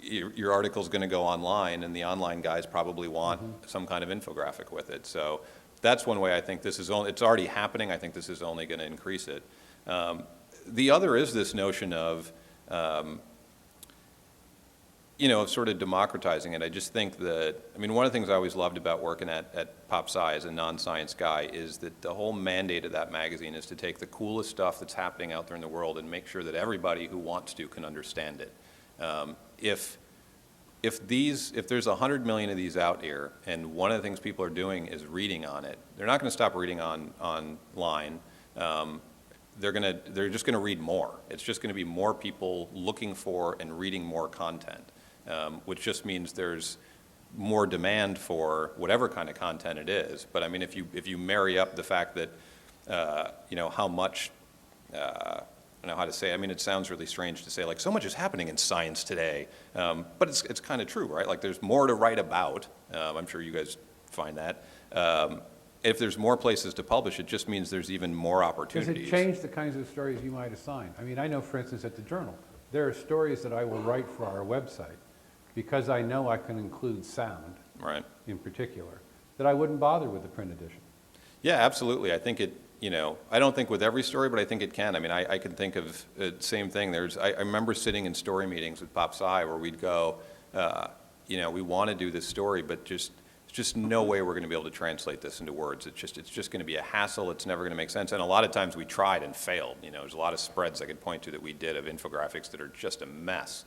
your article's going to go online, and the online guys probably want some kind of infographic with it. So that's one way I think it's already happening. I think this is only going to increase it. The other is this notion of, of sort of democratizing it. I just think that, I mean, one of the things I always loved about working at Pop Sci as a non-science guy is that the whole mandate of that magazine is to take the coolest stuff that's happening out there in the world and make sure that everybody who wants to can understand it. If there's 100 million of these out here, and one of the things people are doing is reading on it, they're not going to stop reading online. They're just going to read more. It's just going to be more people looking for and reading more content, which just means there's more demand for whatever kind of content it is. But I mean, if you marry up the fact that how much. I don't know how to say. I mean, it sounds really strange to say, like, so much is happening in science today, but it's kind of true, right? Like, there's more to write about. I'm sure you guys find that. If there's more places to publish, it just means there's even more opportunities. Does it change the kinds of stories you might assign? I mean, I know, for instance, at the Journal, there are stories that I will write for our website because I know I can include sound, right, in particular, that I wouldn't bother with the print edition. Yeah, absolutely. I think I don't think with every story, but I think it can. I mean, I can think of the same thing. I remember sitting in story meetings with Pop Sci where we'd go, we want to do this story, but there's just no way we're going to be able to translate this into words. It's just going to be a hassle. It's never going to make sense. And a lot of times we tried and failed. There's a lot of spreads I could point to that we did of infographics that are just a mess.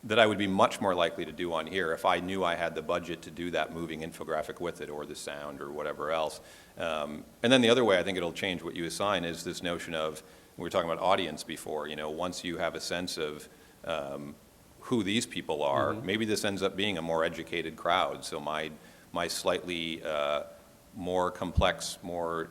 That I would be much more likely to do on here if I knew I had the budget to do that moving infographic with it, or the sound, or whatever else. And then the other way I think it'll change what you assign is this notion of, we were talking about audience before, once you have a sense of who these people are, maybe this ends up being a more educated crowd. So my slightly more complex, more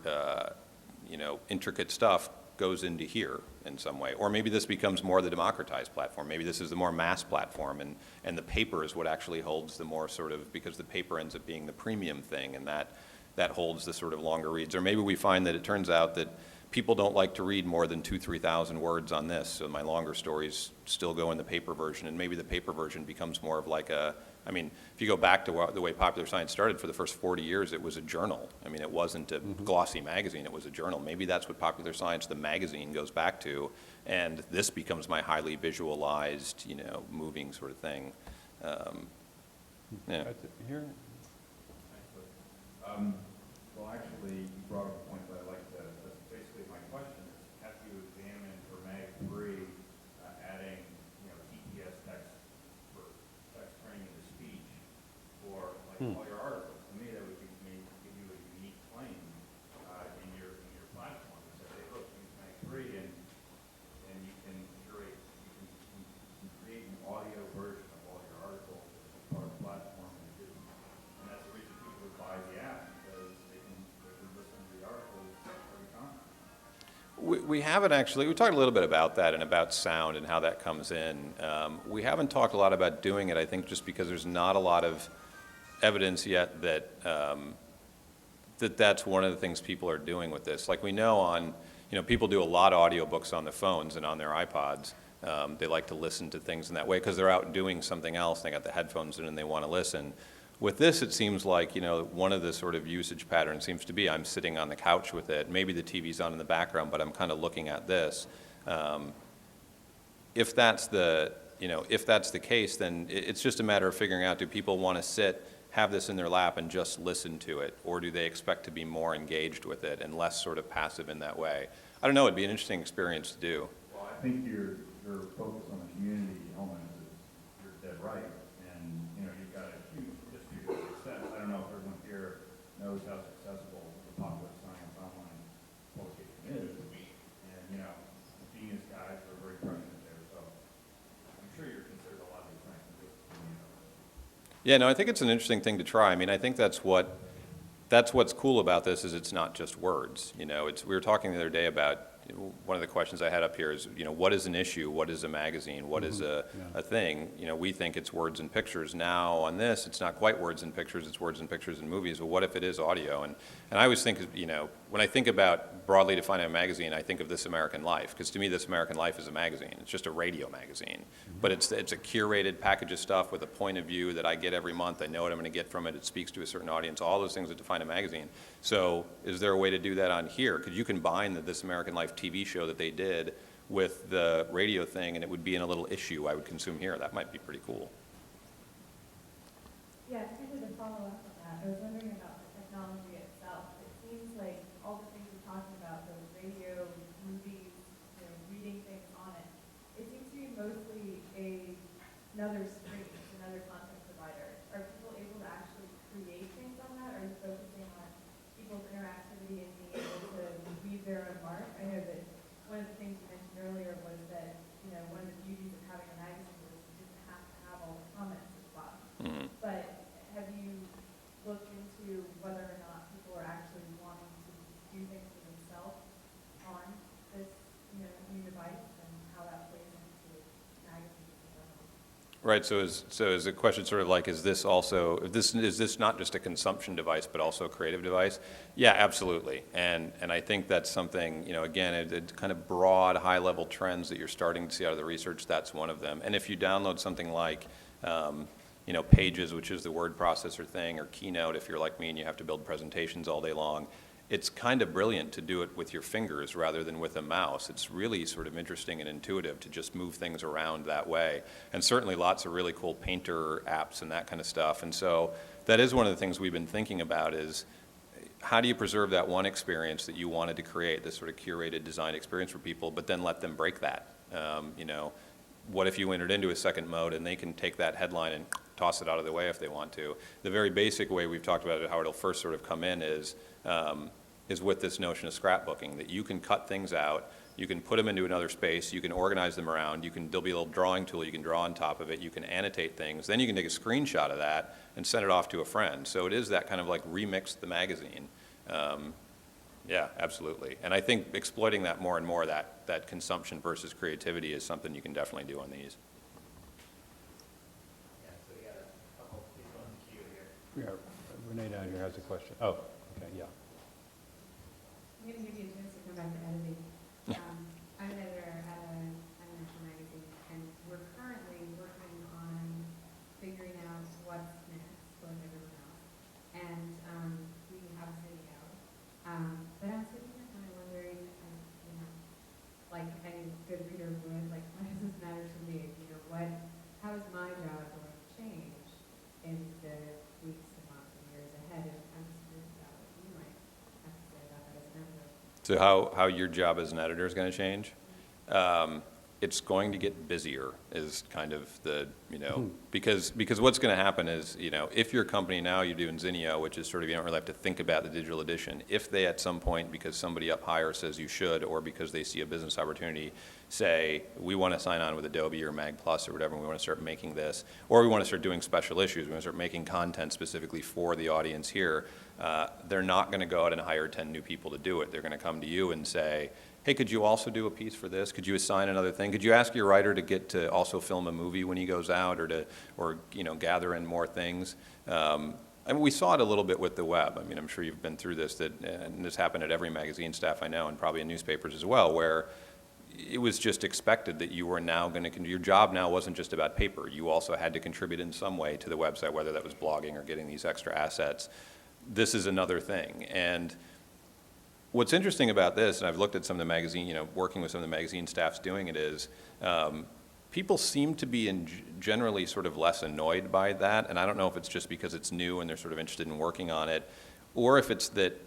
intricate stuff goes into here in some way. Or maybe this becomes more the democratized platform. Maybe this is the more mass platform, and the paper is what actually holds the more sort of, because the paper ends up being the premium thing, and that holds the sort of longer reads. Or maybe we find that it turns out that people don't like to read more than 2,000-3,000 words on this, so my longer stories still go in the paper version, and maybe the paper version becomes more of like if you go back to the way Popular Science started, for the first 40 years, it was a journal. I mean, it wasn't a glossy magazine, it was a journal. Maybe that's what Popular Science, the magazine, goes back to, and this becomes my highly visualized, moving sort of thing. Yeah. Here? Well, actually, you brought up a point that I'd like to, that's basically my question is, have you examined for Mag 3 adding, TTS text for text turning into speech for all your articles? To me, that would give you a unique claim in your platform. So say, look, use Mag 3 and you can curate, you can create an audio version of all your articles as part of the platform, and that's the reason people would buy the app. We haven't actually, we talked a little bit about that and about sound and how that comes in. We haven't talked a lot about doing it, I think, just because there's not a lot of evidence yet that that's one of the things people are doing with this. Like we know people do a lot of audiobooks on the phones and on their iPods. They like to listen to things in that way because they're out doing something else. They got the headphones in and they want to listen. With this, it seems like, one of the sort of usage patterns seems to be I'm sitting on the couch with it. Maybe the TV's on in the background, but I'm kind of looking at this. If that's the case, then it's just a matter of figuring out, do people want to sit, have this in their lap and just listen to it, or do they expect to be more engaged with it and less sort of passive in that way? I don't know, it'd be an interesting experience to do. Well, I think your focus on the community element is, you're dead right, and, you've got a huge history of success. I don't know if everyone here knows how successful the Popular Science Online publication is, and, the Genius guys are very present there, so I'm sure you're considered a lot of these things. Yeah, no, I think it's an interesting thing to try. I mean, I think that's what's cool about this is it's not just words. We were talking the other day about one of the questions I had up here is, what is an issue? What is a magazine? What is a thing? We think it's words and pictures. Now on this, it's not quite words and pictures, it's words and pictures and movies. But what if it is audio? And I always think, when I think about broadly defining a magazine, I think of This American Life, because to me, This American Life is a magazine. It's just a radio magazine. But it's a curated package of stuff with a point of view that I get every month. I know what I'm going to get from it. It speaks to a certain audience, all those things that define a magazine. So is there a way to do that on here? Could you combine the This American Life TV show that they did with the radio thing, and it would be in a little issue I would consume here? That might be pretty cool. Yeah, kind of to follow up on that, I was wondering about the technology itself. It seems like all the things we're talking about, the radio, movies, reading things on it, it seems to be mostly another screen, another content provider. Are people able to actually create things on that? Are you focusing on people's interactivity and being able to leave their own mark? I know that one of the things you mentioned earlier was that, one of the beauties of having a magazine was you didn't have to have all the comments as well. Mm-hmm. But have you looked into whether or not people are actually wanting to do things for themselves on this, new device, and how that plays into magazines in general? Right. So is the question sort of like, is this not just a consumption device, but also a creative device? Yeah, absolutely. And I think that's something, again, it kind of broad, high-level trends that you're starting to see out of the research. That's one of them. And if you download something like, Pages, which is the word processor thing, or Keynote, if you're like me and you have to build presentations all day long, it's kind of brilliant to do it with your fingers rather than with a mouse. It's really sort of interesting and intuitive to just move things around that way. And certainly lots of really cool painter apps and that kind of stuff. And so that is one of the things we've been thinking about is, how do you preserve that one experience that you wanted to create, this sort of curated design experience for people, but then let them break that? What if you entered into a second mode and they can take that headline and toss it out of the way if they want to? The very basic way we've talked about it, how it'll first sort of come in is with this notion of scrapbooking, that you can cut things out, you can put them into another space, you can organize them around, there'll be a little drawing tool, you can draw on top of it, you can annotate things, then you can take a screenshot of that and send it off to a friend. So it is that kind of like remix the magazine. Yeah, absolutely. And I think exploiting that more and more, that consumption versus creativity, is something you can definitely do on these. Yeah, so we got a couple people in the queue here. Yeah, Renee down here has a question. Oh, okay, yeah. I'm going to give you a chance to come back to editing. I'm an editor at a national magazine, and we're currently working on figuring out what's next, like everyone else. And we have a video. But I was sitting there kind of wondering, like any good reader would, like, why does this matter to me? How is my job going to change in the weeks and months and years ahead? And I'm just curious about what you might have to say about that as an editor. So how your job as an editor is going to change? It's going to get busier is kind of the, because what's going to happen is, if your company now, you're doing Zinio, which is sort of, you don't really have to think about the digital edition. If they at some point, because somebody up higher says you should, or because they see a business opportunity, say, we want to sign on with Adobe or Mag Plus or whatever, and we want to start making this, or we want to start doing special issues, we want to start making content specifically for the audience here, they're not going to go out and hire 10 new people to do it. They're going to come to you and say, hey, could you also do a piece for this? Could you assign another thing? Could you ask your writer to get to also film a movie when he goes out, or gather in more things? I mean, we saw it a little bit with the web. I mean, I'm sure you've been through this, and this happened at every magazine staff I know, and probably in newspapers as well, where it was just expected that you were now going to, your job now wasn't just about paper. You also had to contribute in some way to the website, whether that was blogging or getting these extra assets. This is another thing. And what's interesting about this, and I've looked at some of the magazine, working with some of the magazine staffs doing it, is people seem to be generally sort of less annoyed by that. And I don't know if it's just because it's new and they're sort of interested in working on it, or if it's that,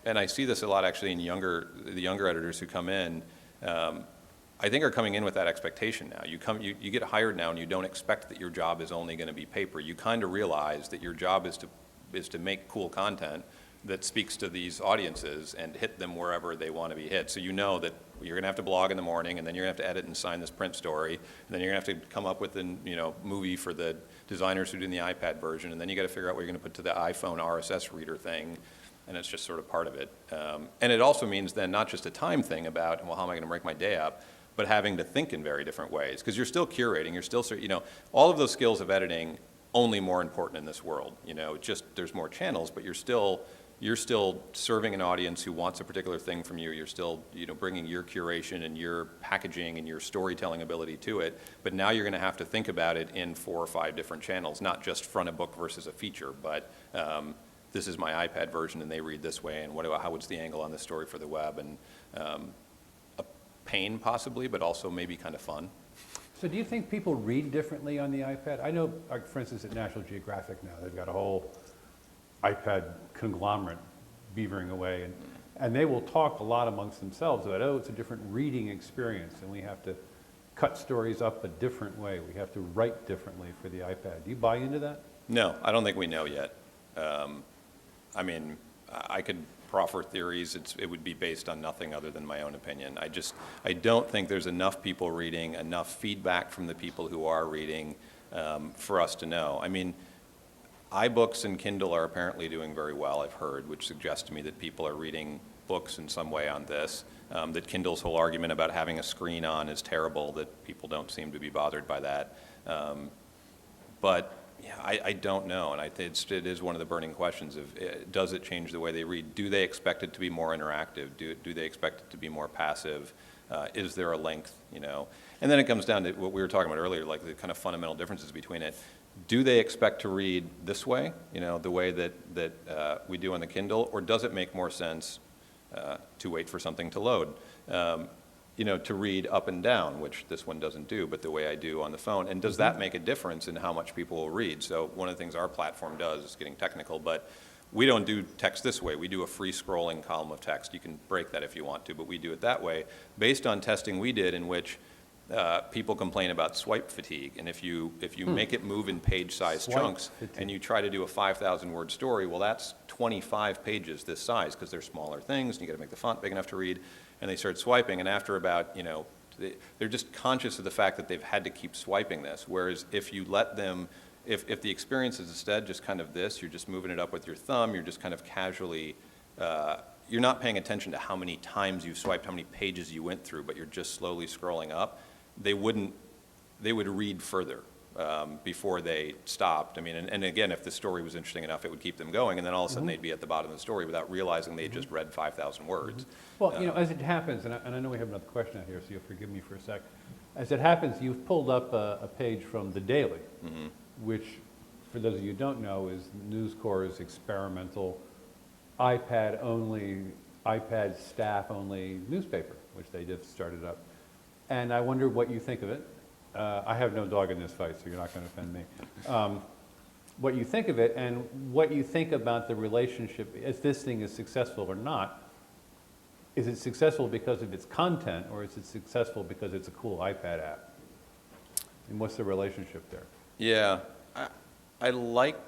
and I see this a lot actually in the younger editors who come in, I think are coming in with that expectation now. You get hired now and you don't expect that your job is only going to be paper. You kind of realize that your job is to make cool content that speaks to these audiences and hit them wherever they want to be hit. So you know that you're going to have to blog in the morning, and then you're going to have to edit and sign this print story, and then you're going to have to come up with a movie for the designers who do the iPad version, and then you got to figure out what you're going to put to the iPhone RSS reader thing, and it's just sort of part of it. And it also means then not just a time thing about, well, how am I going to break my day up, but having to think in very different ways, because you're still curating, you're still, all of those skills of editing only more important in this world. Just there's more channels, but you're still serving an audience who wants a particular thing from you. You're still, bringing your curation and your packaging and your storytelling ability to it. But now you're going to have to think about it in 4 or 5 different channels, not just front a book versus a feature, but this is my iPad version and they read this way, and what's the angle on this story for the web, and a pain possibly, but also maybe kind of fun. So do you think people read differently on the iPad? I know, like, for instance, at National Geographic now, they've got a whole iPad conglomerate beavering away, and they will talk a lot amongst themselves about, it's a different reading experience, and we have to cut stories up a different way. We have to write differently for the iPad. Do you buy into that? No, I don't think we know yet. I mean, I could proffer theories. It would be based on nothing other than my own opinion. I don't think there's enough people reading, enough feedback from the people who are reading for us to know. I mean, iBooks and Kindle are apparently doing very well, I've heard, which suggests to me that people are reading books in some way on this. That Kindle's whole argument about having a screen on is terrible, that people don't seem to be bothered by that. But yeah, I don't know, and it is one of the burning questions of, does it change the way they read? Do they expect it to be more interactive? Do they expect it to be more passive? Is there a length, And then it comes down to what we were talking about earlier, like the kind of fundamental differences between it. Do they expect to read this way, the way that we do on the Kindle, or does it make more sense to wait for something to load? To read up and down, which this one doesn't do, but the way I do on the phone. And does that make a difference in how much people will read? So one of the things our platform does is getting technical, but we don't do text this way. We do a free scrolling column of text. You can break that if you want to, but we do it that way based on testing we did in which people complain about swipe fatigue. And if you make it move in page-sized chunks and you try to do a 5,000-word story, well, that's 25 pages this size because they're smaller things, and you got to make the font big enough to read. And they start swiping, and after about, they're just conscious of the fact that they've had to keep swiping this. Whereas if you let them, if the experience is instead just kind of this, you're just moving it up with your thumb, you're just kind of casually, you're not paying attention to how many times you swiped, how many pages you went through, but you're just slowly scrolling up, they would read further before they stopped. I mean, and again, if the story was interesting enough, it would keep them going, and then all of a sudden they'd be at the bottom of the story without realizing they just read 5,000 words. Well, as it happens, and I know we have another question out here, so you'll forgive me for a sec. As it happens, you've pulled up a page from The Daily, which, for those of you who don't know, is News Corp's experimental iPad-only, iPad staff-only newspaper, which they just started up. And I wonder what you think of it. I have no dog in this fight, so you're not going to offend me. What you think of it, and what you think about the relationship, if this thing is successful or not. Is it successful because of its content, or is it successful because it's a cool iPad app? And what's the relationship there? Yeah, I like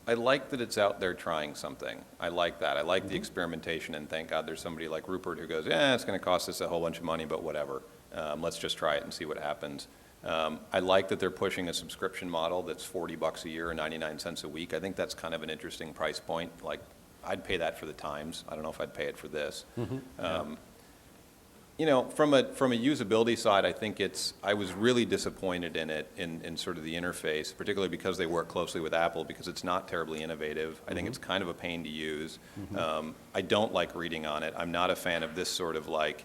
that it's out there trying something. I like that. I like the experimentation, and thank God there's somebody like Rupert who goes, it's going to cost us a whole bunch of money, but whatever. Let's just try it and see what happens. I like that they're pushing a subscription model that's $40 a year or 99 cents a week. I think that's kind of an interesting price point. Like, I'd pay that for the Times. I don't know if I'd pay it for this. You know, from a usability side, I think I was really disappointed in it, in sort of the interface, particularly because they work closely with Apple, because it's not terribly innovative. I think it's kind of a pain to use. I don't like reading on it. I'm not a fan of this sort of like,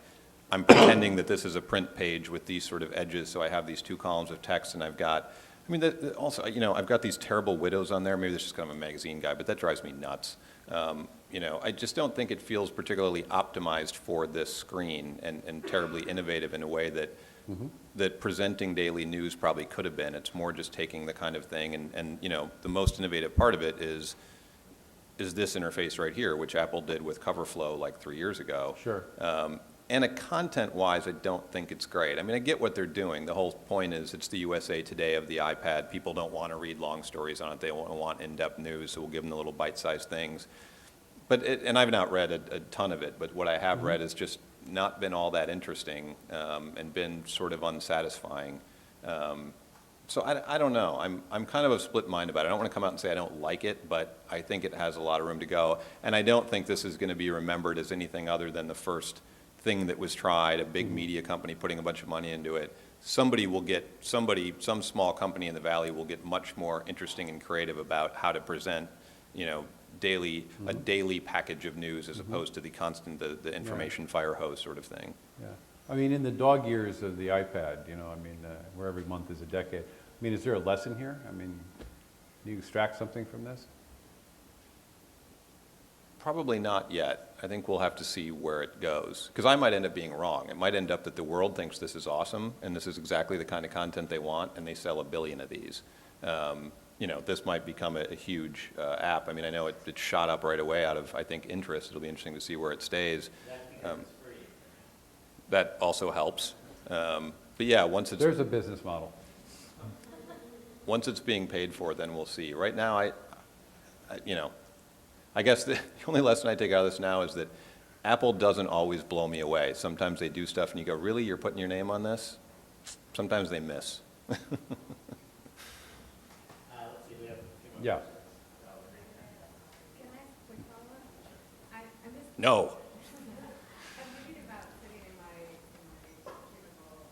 I'm pretending that this is a print page with these sort of edges, so I have these 2 columns of text, and I've got, I mean, also, you know, I've got these terrible widows on there. Maybe this is kind of a magazine guy, but that drives me nuts. You know, I just don't think it feels particularly optimized for this screen and terribly innovative in a way that that presenting daily news probably could have been. It's more just taking the kind of thing, and you know, the most innovative part of it is this interface right here, which Apple did with CoverFlow like 3 years ago. Sure. And content-wise, I don't think it's great. I mean, I get what they're doing. The whole point is it's the USA Today of the iPad. People don't want to read long stories on it. They want in-depth news, so we'll give them the little bite-sized things. But and I've not read a ton of it, but what I have read has just not been all that interesting and been sort of unsatisfying. So I don't know. I'm kind of a split mind about it. I don't want to come out and say I don't like it, but I think it has a lot of room to go. And I don't think this is going to be remembered as anything other than the first thing that was tried, a big media company putting a bunch of money into it. Some small company in the Valley will get much more interesting and creative about how to present, you know, a daily package of news as opposed to the constant, the information fire hose sort of thing. Yeah. I mean, in the dog years of the iPad, you know, I mean, where every month is a decade, I mean, is there a lesson here? I mean, do you extract something from this? Probably not yet. I think we'll have to see where it goes. Because I might end up being wrong. It might end up that the world thinks this is awesome, and this is exactly the kind of content they want, and they sell 1 billion of these. You know, this might become a huge app. I mean, I know it shot up right away out of, I think, interest. It'll be interesting to see where it stays. That also helps. But yeah, once it's... There's a business model. Once it's being paid for, then we'll see. Right now, you know, I guess the only lesson I take out of this now is that Apple doesn't always blow me away. Sometimes they do stuff and you go, really, you're putting your name on this? Sometimes they miss. Let's see, we have a few more Yeah. questions. Can I ask a quick follow-up? I missed. No. I'm thinking about sitting in my cubicle,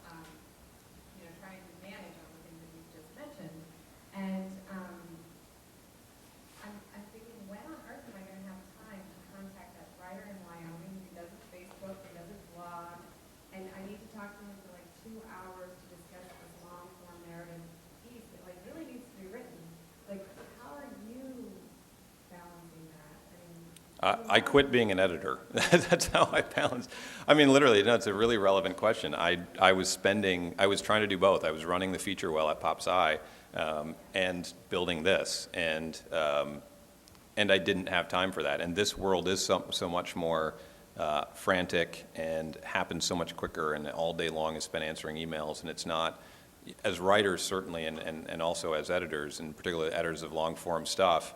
you know, trying to manage all the things that you just mentioned. And I'm thinking, when on earth am I going to have time to contact that writer in Wyoming who does his Facebook, who does his blog, and I need to talk to him for like 2 hours to discuss this long-form narrative piece that like really needs to be written. Like, how are you balancing that? I quit being an editor. That's how I balance. I mean, literally, no, it's a really relevant question. I was trying to do both. I was running the feature well at PopSci and building this, and I didn't have time for that. And this world is so much more frantic and happens so much quicker, and all day long is spent answering emails, and it's not, as writers certainly, and also as editors, and particularly editors of long-form stuff,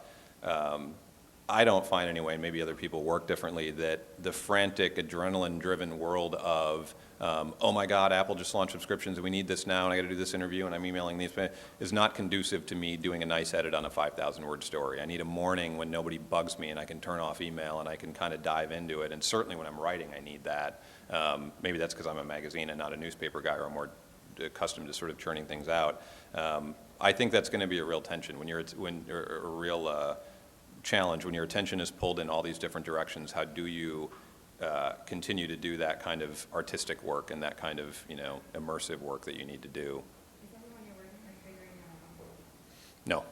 I don't find anyway, and maybe other people work differently, that the frantic, adrenaline-driven world of, oh my God, Apple just launched subscriptions, and we need this now, and I got to do this interview, and I'm emailing these, is not conducive to me doing a nice edit on a 5,000-word story. I need a morning when nobody bugs me, and I can turn off email, and I can kind of dive into it, and certainly when I'm writing, I need that. Maybe that's because I'm a magazine and not a newspaper guy, or more accustomed to sort of churning things out. I think that's going to be a real tension when a real challenge when your attention is pulled in all these different directions. How do you continue to do that kind of artistic work and that kind of, you know, immersive work that you need to do? Is everyone you're working on figuring out? No.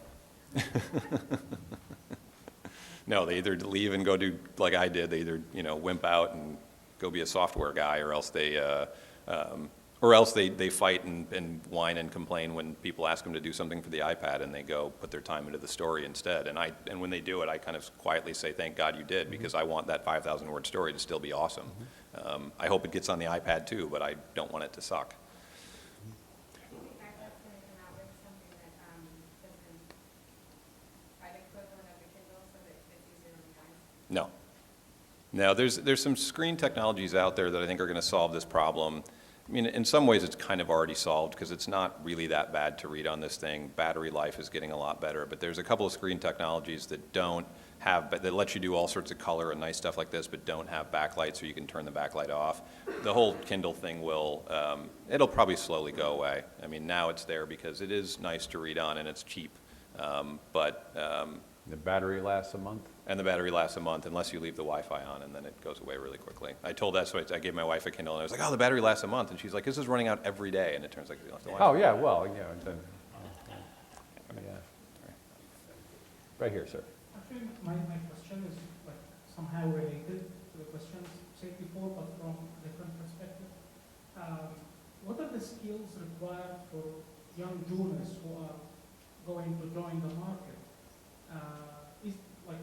No, they either leave and go do like I did. They either, you know, wimp out and go be a software guy, or else they fight and whine and complain when people ask them to do something for the iPad, and they go put their time into the story instead. And when they do it, I kind of quietly say, thank God you did, because I want that 5,000-word story to still be awesome. I hope it gets on the iPad too, but I don't want it to suck. Do you think iPad's going to come out with something that doesn't quite equivalent of the Kindle so that it's easier on the eyes? No. No, there's some screen technologies out there that I think are going to solve this problem. I mean, in some ways it's kind of already solved, because it's not really that bad to read on this thing. Battery life is getting a lot better, but there's a couple of screen technologies that don't that lets you do all sorts of color and nice stuff like this, but don't have backlight, so you can turn the backlight off. The whole Kindle thing it'll probably slowly go away. I mean, now it's there because it is nice to read on and it's cheap, The battery lasts a month? and the battery lasts a month unless you leave the Wi-Fi on, and then it goes away really quickly. I told that, so I gave my wife a Kindle, and I was like, oh, the battery lasts a month, and she's like, this is running out every day, and it turns out you left the Wi-Fi. Oh, yeah, well, yeah. Yeah. Right here, sir. Actually, my question is like somehow related to the questions said before, but from a different perspective. What are the skills required for young juniors who are going to join the market?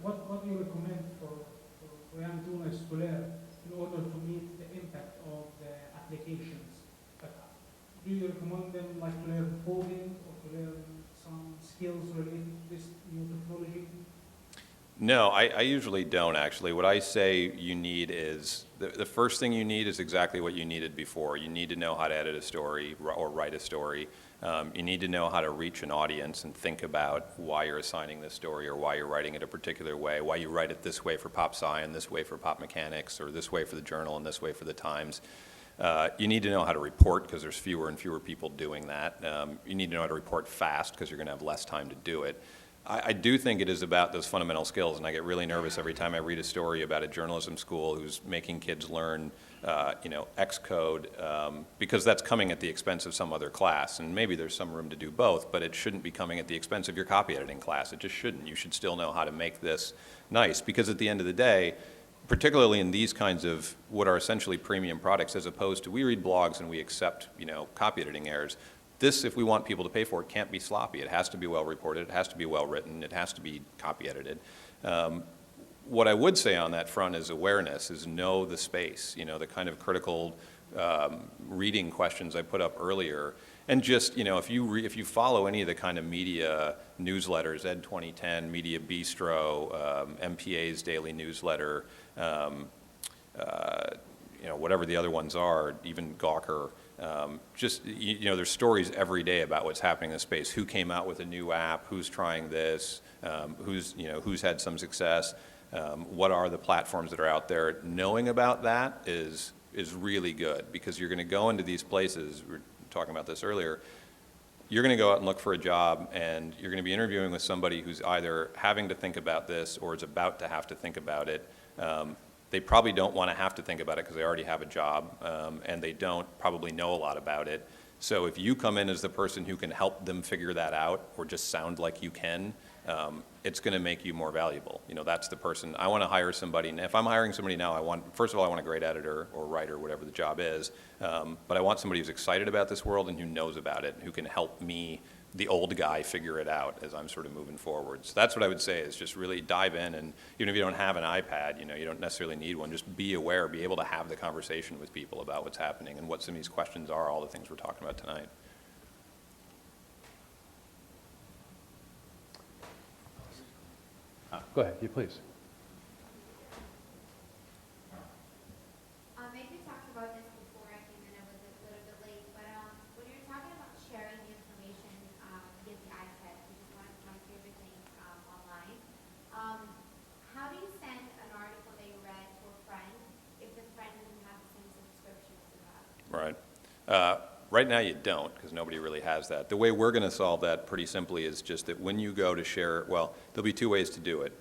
What do you recommend for young juniors to learn in order to meet the impact of the applications? Like, do you recommend them like to learn coding or to learn some skills related to this new technology? No, I usually don't, actually. What I say you need is, the first thing you need is exactly what you needed before. You need to know how to edit a story or write a story. You need to know how to reach an audience and think about why you're assigning this story or why you're writing it a particular way, why you write it this way for Pop Sci and this way for Pop Mechanics, or this way for the Journal and this way for the Times. You need to know how to report because there's fewer and fewer people doing that. You need to know how to report fast because you're going to have less time to do it. I do think it is about those fundamental skills, and I get really nervous every time I read a story about a journalism school who's making kids learn, Xcode, because that's coming at the expense of some other class, and maybe there's some room to do both, but it shouldn't be coming at the expense of your copy editing class. It just shouldn't. You should still know how to make this nice, because at the end of the day, particularly in these kinds of what are essentially premium products, as opposed to we read blogs and we accept, copy editing errors. This, if we want people to pay for it, can't be sloppy. It has to be well reported. It has to be well written. It has to be copy edited. What I would say on that front is awareness, is know the space, the kind of critical reading questions I put up earlier. And just, if you follow any of the kind of media newsletters, Ed 2010, Media Bistro, MPA's daily newsletter, whatever the other ones are, even Gawker, there's stories every day about what's happening in the space. Who came out with a new app? Who's trying this? Who's had some success? What are the platforms that are out there? Knowing about that is really good, because you're going to go into these places. We were talking about this earlier. You're going to go out and look for a job, and you're going to be interviewing with somebody who's either having to think about this or is about to have to think about it. They probably don't want to have to think about it because they already have a job, and they don't probably know a lot about it. So if you come in as the person who can help them figure that out, or just sound like you can, it's going to make you more valuable. That's the person. I want to hire somebody, and if I'm hiring somebody now, first of all, I want a great editor or writer, whatever the job is, but I want somebody who's excited about this world and who knows about it, and who can help me, the old guy, figure it out as I'm sort of moving forward. So that's what I would say, is just really dive in, and even if you don't have an iPad, you don't necessarily need one, just be aware, be able to have the conversation with people about what's happening and what some of these questions are, all the things we're talking about tonight. Go ahead, you please. Maybe we talked about this before I came in. I was a little bit late, but when you're talking about sharing the information via the iPad, which is one of my favorite things online, how do you send an article that you read to a friend if the friend doesn't have the same subscription as you have? Right. Right now you don't, because nobody really has that. The way we're going to solve that pretty simply is just that when you go to share, well, there'll be two ways to do it.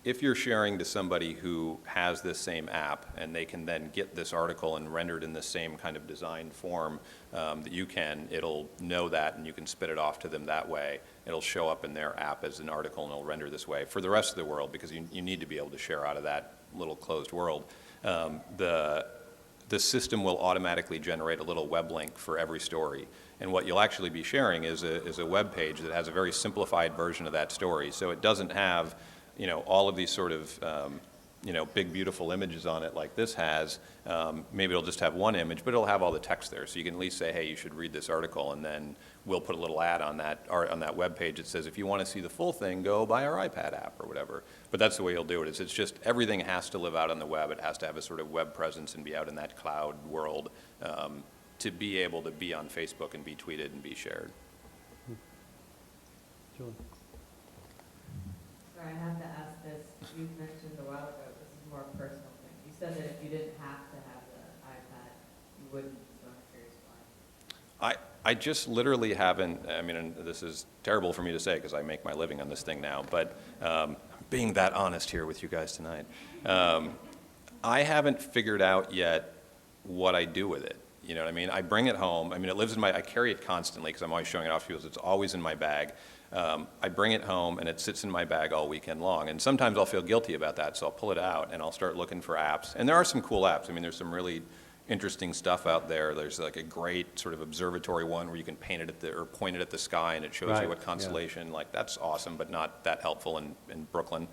If you're sharing to somebody who has this same app, and they can then get this article and render it in the same kind of designed form that you can, it'll know that, and you can spit it off to them that way. It'll show up in their app as an article, and it'll render this way. For the rest of the world, because you need to be able to share out of that little closed world, the system will automatically generate a little web link for every story. And what you'll actually be sharing is a web page that has a very simplified version of that story. So it doesn't have, all of these sort of, big, beautiful images on it like this has. Maybe it'll just have one image, but it'll have all the text there. So you can at least say, hey, you should read this article, and then we'll put a little ad on that web page that says, if you want to see the full thing, go buy our iPad app or whatever. But that's the way you'll do it. It's just everything has to live out on the web. It has to have a sort of web presence and be out in that cloud world to be able to be on Facebook and be tweeted and be shared. Julie. Sorry, I have to ask this. You mentioned a while ago, this is more a personal thing. You said that if you didn't have to have the iPad, you wouldn't, so I'm curious why. I just literally haven't, I mean, and this is terrible for me to say because I make my living on this thing now, but being that honest here with you guys tonight, I haven't figured out yet what I do with it. You know what I mean? I bring it home. I mean, it lives in I carry it constantly because I'm always showing it off to people. It's always in my bag. I bring it home and it sits in my bag all weekend long. And sometimes I'll feel guilty about that, so I'll pull it out and I'll start looking for apps. And there are some cool apps. I mean, there's some really interesting stuff out there. There's like a great sort of observatory one where you can paint it or point it at the sky and it shows Right, you what yeah. constellation. Like, that's awesome, but not that helpful in Brooklyn.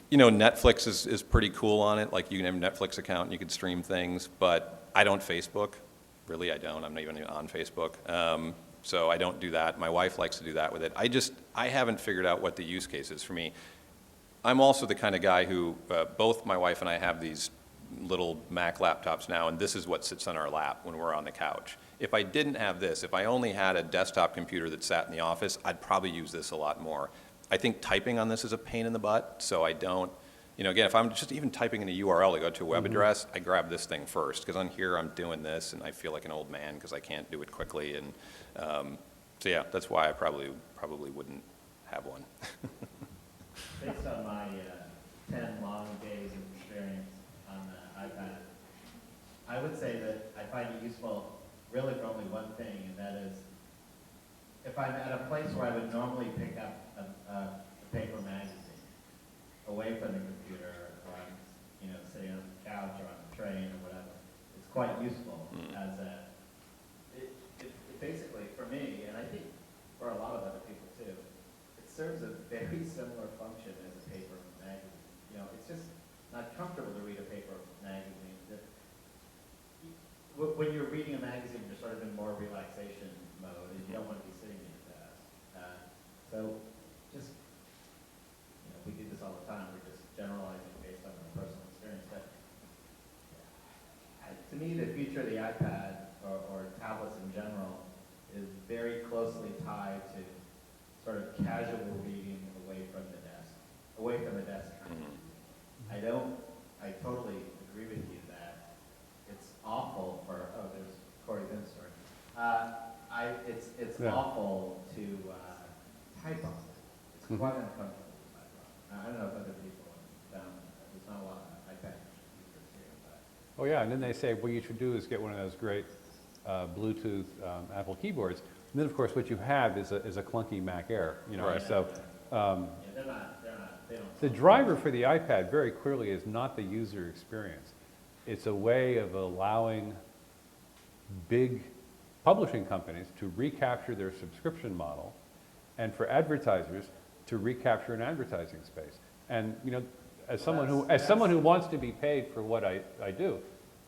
You know, Netflix is pretty cool on it. Like, you can have a Netflix account and you can stream things, but I don't Facebook. Really, I don't. I'm not even on Facebook. So I don't do that. My wife likes to do that with it. I haven't figured out what the use case is for me. I'm also the kind of guy who, both my wife and I have these little Mac laptops now, and this is what sits on our lap when we're on the couch. If I didn't have this, if I only had a desktop computer that sat in the office, I'd probably use this a lot more. I think typing on this is a pain in the butt, so I don't, you know, again, if I'm just even typing in a URL to go to a web address, I grab this thing first, because on here I'm doing this, and I feel like an old man because I can't do it quickly, and so yeah, that's why I probably wouldn't have one. Based on my 10 long days of experience on the iPad, I would say that I find it useful really for only one thing, and that is if I'm at a place where I would normally pick up a paper magazine away from the computer, or I'm, you know, sitting on the couch or on the train or whatever, it's quite useful as it basically, for me, and I think for a lot of other people too, it serves a very similar function as a paper magazine. You know, it's just not comfortable to read a paper magazine. When you're reading a magazine, you're sort of in more relaxation mode, and you don't want to be sitting at your desk. So, just, you know, we do this all the time. We're just generalizing based on our personal experience. But to me, the future of the iPad or tablets in general is very closely tied to sort of casual reading away from the desk. I totally agree with you that it's awful for, oh, there's Corey Vinn's story. It's Yeah. awful to type on it. It's quite uncomfortable to type on. I don't know if other people have found that. There's not a lot of iPad users here, but. Oh, yeah, and then they say, what you should do is get one of those great Bluetooth Apple keyboards. And then, of course, what you have is a clunky Mac Air, you know, Right. so. Yeah, they don't. The driver for the iPad very clearly is not the user experience. It's a way of allowing big publishing companies to recapture their subscription model and for advertisers to recapture an advertising space. And, you know, as someone who wants to be paid for what I do,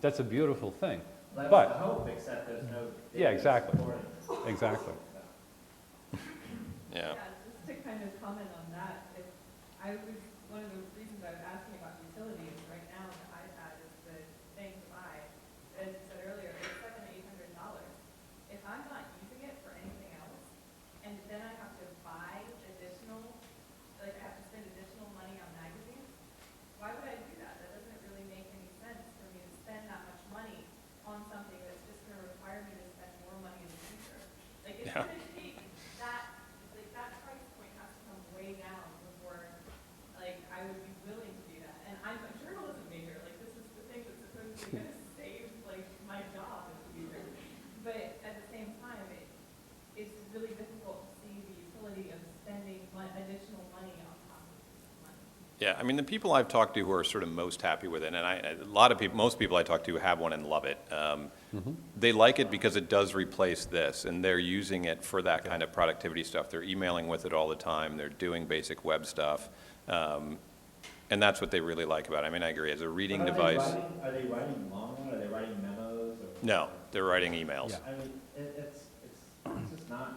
that's a beautiful thing. That's But the hope, except there's no. Yeah, exactly. supporting it. exactly. Yeah. Just to kind of comment on that, one of the reasons I was asking about utility is right now the iPad is the thing to buy. As you said earlier, it's $700 to $800. If I'm not using it for anything else, and then I have to buy additional, like I have to spend additional money on magazines, why would I do that? That doesn't really make any sense for me to spend that much money on something that's just going to require me to spend more money in the future. Like, it's Yeah. going to take that, like, that price point has to come way down before, like, I would be willing to do that. And I'm a journalism major. Like, this is the thing that's supposedly going to save, like, my job in the future. But at the same time, it's really difficult to see the utility of spending additional money on top of money. Yeah, I mean, the people I've talked to who are sort of most happy with it, and a lot of people, most people I talk to have one and love it. They like it because it does replace this, and they're using it for that kind of productivity stuff. They're emailing with it all the time. They're doing basic web stuff, and that's what they really like about it. I mean, I agree. As a reading But device, Are they writing long? Are they writing memos? Or? no, they're writing emails. Yeah. I mean, it's just not.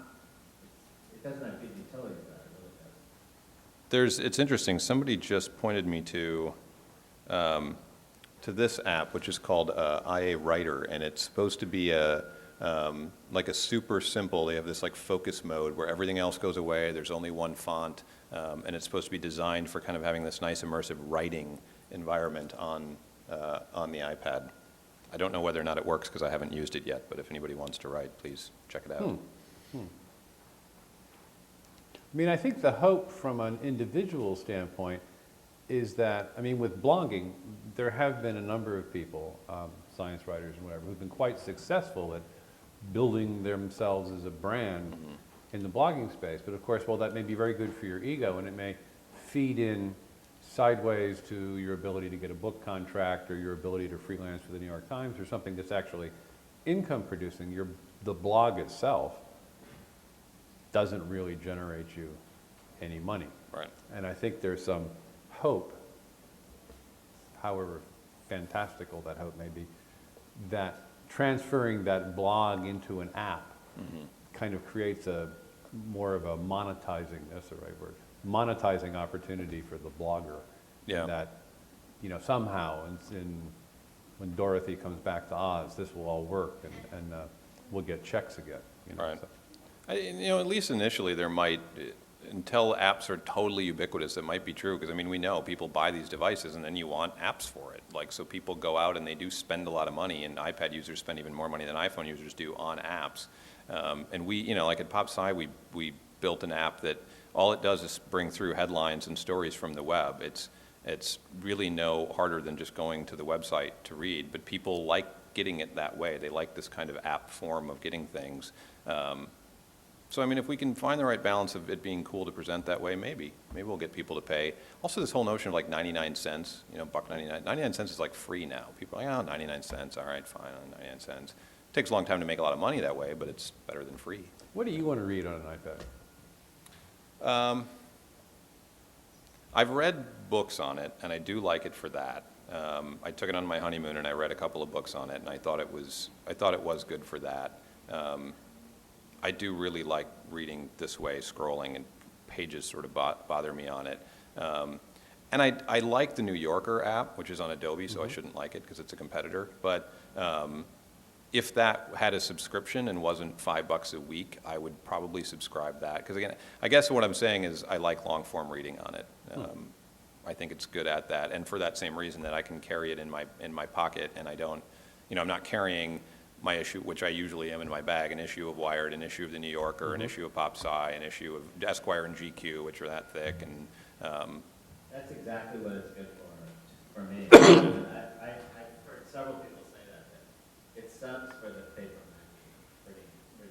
It doesn't have good utility for that. It really does. It's interesting. Somebody just pointed me to this app, which is called IA Writer, and it's supposed to be a like a super simple, they have this like focus mode where everything else goes away, there's only one font, and it's supposed to be designed for kind of having this nice immersive writing environment on the iPad. I don't know whether or not it works because I haven't used it yet, but if anybody wants to write, please check it out. I mean, I think the hope from an individual standpoint is that, I mean, with blogging, there have been a number of people, science writers and whatever, who've been quite successful at building themselves as a brand in the blogging space. But of course, while that may be very good for your ego and it may feed in sideways to your ability to get a book contract or your ability to freelance for the New York Times or something that's actually income producing, the blog itself doesn't really generate you any money. Right. And I think there's some hope, however fantastical that hope may be, that transferring that blog into an app kind of creates more of a monetizing, that's the right word, monetizing opportunity for the blogger. Yeah. That, you know, somehow, when Dorothy comes back to Oz, this will all work and we'll get checks again. You know, Right. so. You know, at least initially there might, until apps are totally ubiquitous, it might be true, because I mean, we know people buy these devices and then you want apps for it. Like, so people go out and they do spend a lot of money, and iPad users spend even more money than iPhone users do on apps. And we, you know, like at PopSci, we built an app that all it does is bring through headlines and stories from the web. It's really no harder than just going to the website to read, but people like getting it that way. They like this kind of app form of getting things. So, I mean, if we can find the right balance of it being cool to present that way, maybe we'll get people to pay. Also, this whole notion of like 99 cents, you know, $1.99. 99 cents is like free now. People are like, oh, 99 cents, all right, fine, 99 cents. It takes a long time to make a lot of money that way, but it's better than free. What do you want to read on an iPad? I've read books on it, and I do like it for that. I took it on my honeymoon, and I read a couple of books on it, and I thought it was good for that. I do really like reading this way, scrolling, and pages sort of bother me on it. And I like the New Yorker app, which is on Adobe, so I shouldn't like it because it's a competitor. But if that had a subscription and wasn't $5 a week, I would probably subscribe that. Because again, I guess what I'm saying is I like long form reading on it. I think it's good at that, and for that same reason that I can carry it in my pocket, and I don't, you know, I'm not carrying my issue, which I usually am in my bag, an issue of Wired, an issue of the New Yorker, an issue of PopSci, an issue of Esquire and GQ, which are that thick, and That's exactly what it's good for me. I've heard several people say that it subs for the paper magazine. Pretty nice.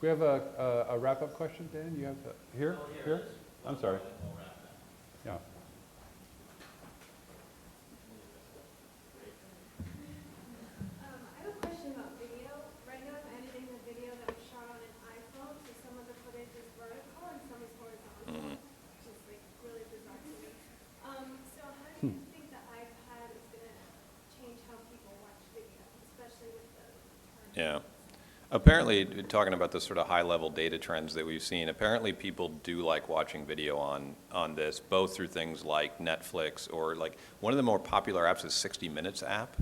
We have a wrap-up question, Dan? You have here? Here? I'm sorry. Yeah. I have a question about video. Right now I'm editing a video that was shot on an iPhone, so some of the footage is vertical and some is horizontal, which is like really bizarre to me. So how do you think the iPad is going to change how people watch video, especially with the yeah. Apparently, talking about the sort of high-level data trends that we've seen, apparently people do like watching video on this, both through things like Netflix or like one of the more popular apps is 60 Minutes app,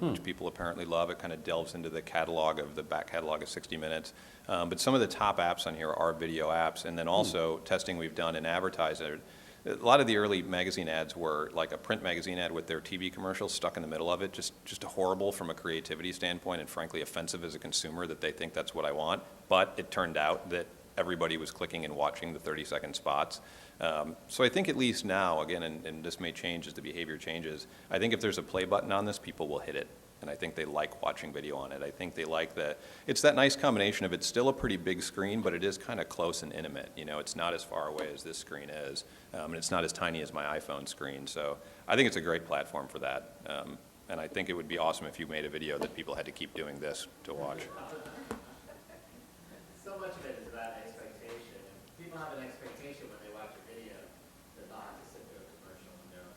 which people apparently love. It kind of delves into the back catalog of 60 Minutes. But some of the top apps on here are video apps, and then also testing we've done in advertising. A lot of the early magazine ads were like a print magazine ad with their TV commercial stuck in the middle of it, just horrible from a creativity standpoint and frankly offensive as a consumer that they think that's what I want. But it turned out that everybody was clicking and watching the 30-second spots. So I think at least now, again, and this may change as the behavior changes, I think if there's a play button on this, people will hit it. And I think they like watching video on it. I think they like it's that nice combination of it's still a pretty big screen, but it is kind of close and intimate. You know, it's not as far away as this screen is, and it's not as tiny as my iPhone screen. So I think it's a great platform for that. And I think it would be awesome if you made a video that people had to keep doing this to watch. So much of it is about expectation. People have an expectation when they watch a video. They're not to sit through a commercial and they're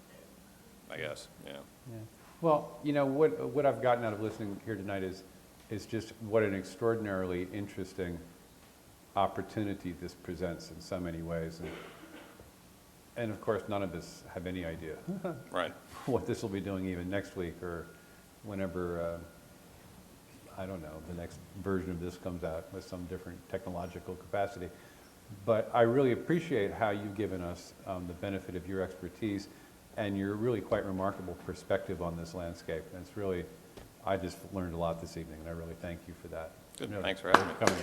okay. I guess, yeah. Yeah. Well, you know, what I've gotten out of listening here tonight is just what an extraordinarily interesting opportunity this presents in so many ways. And of course, none of us have any idea Right. what this will be doing even next week or whenever. I don't know, the next version of this comes out with some different technological capacity. But I really appreciate how you've given us the benefit of your expertise and your really quite remarkable perspective on this landscape. And it's really, I just learned a lot this evening, and I really thank you for that. Good, You know, thanks for having me. coming.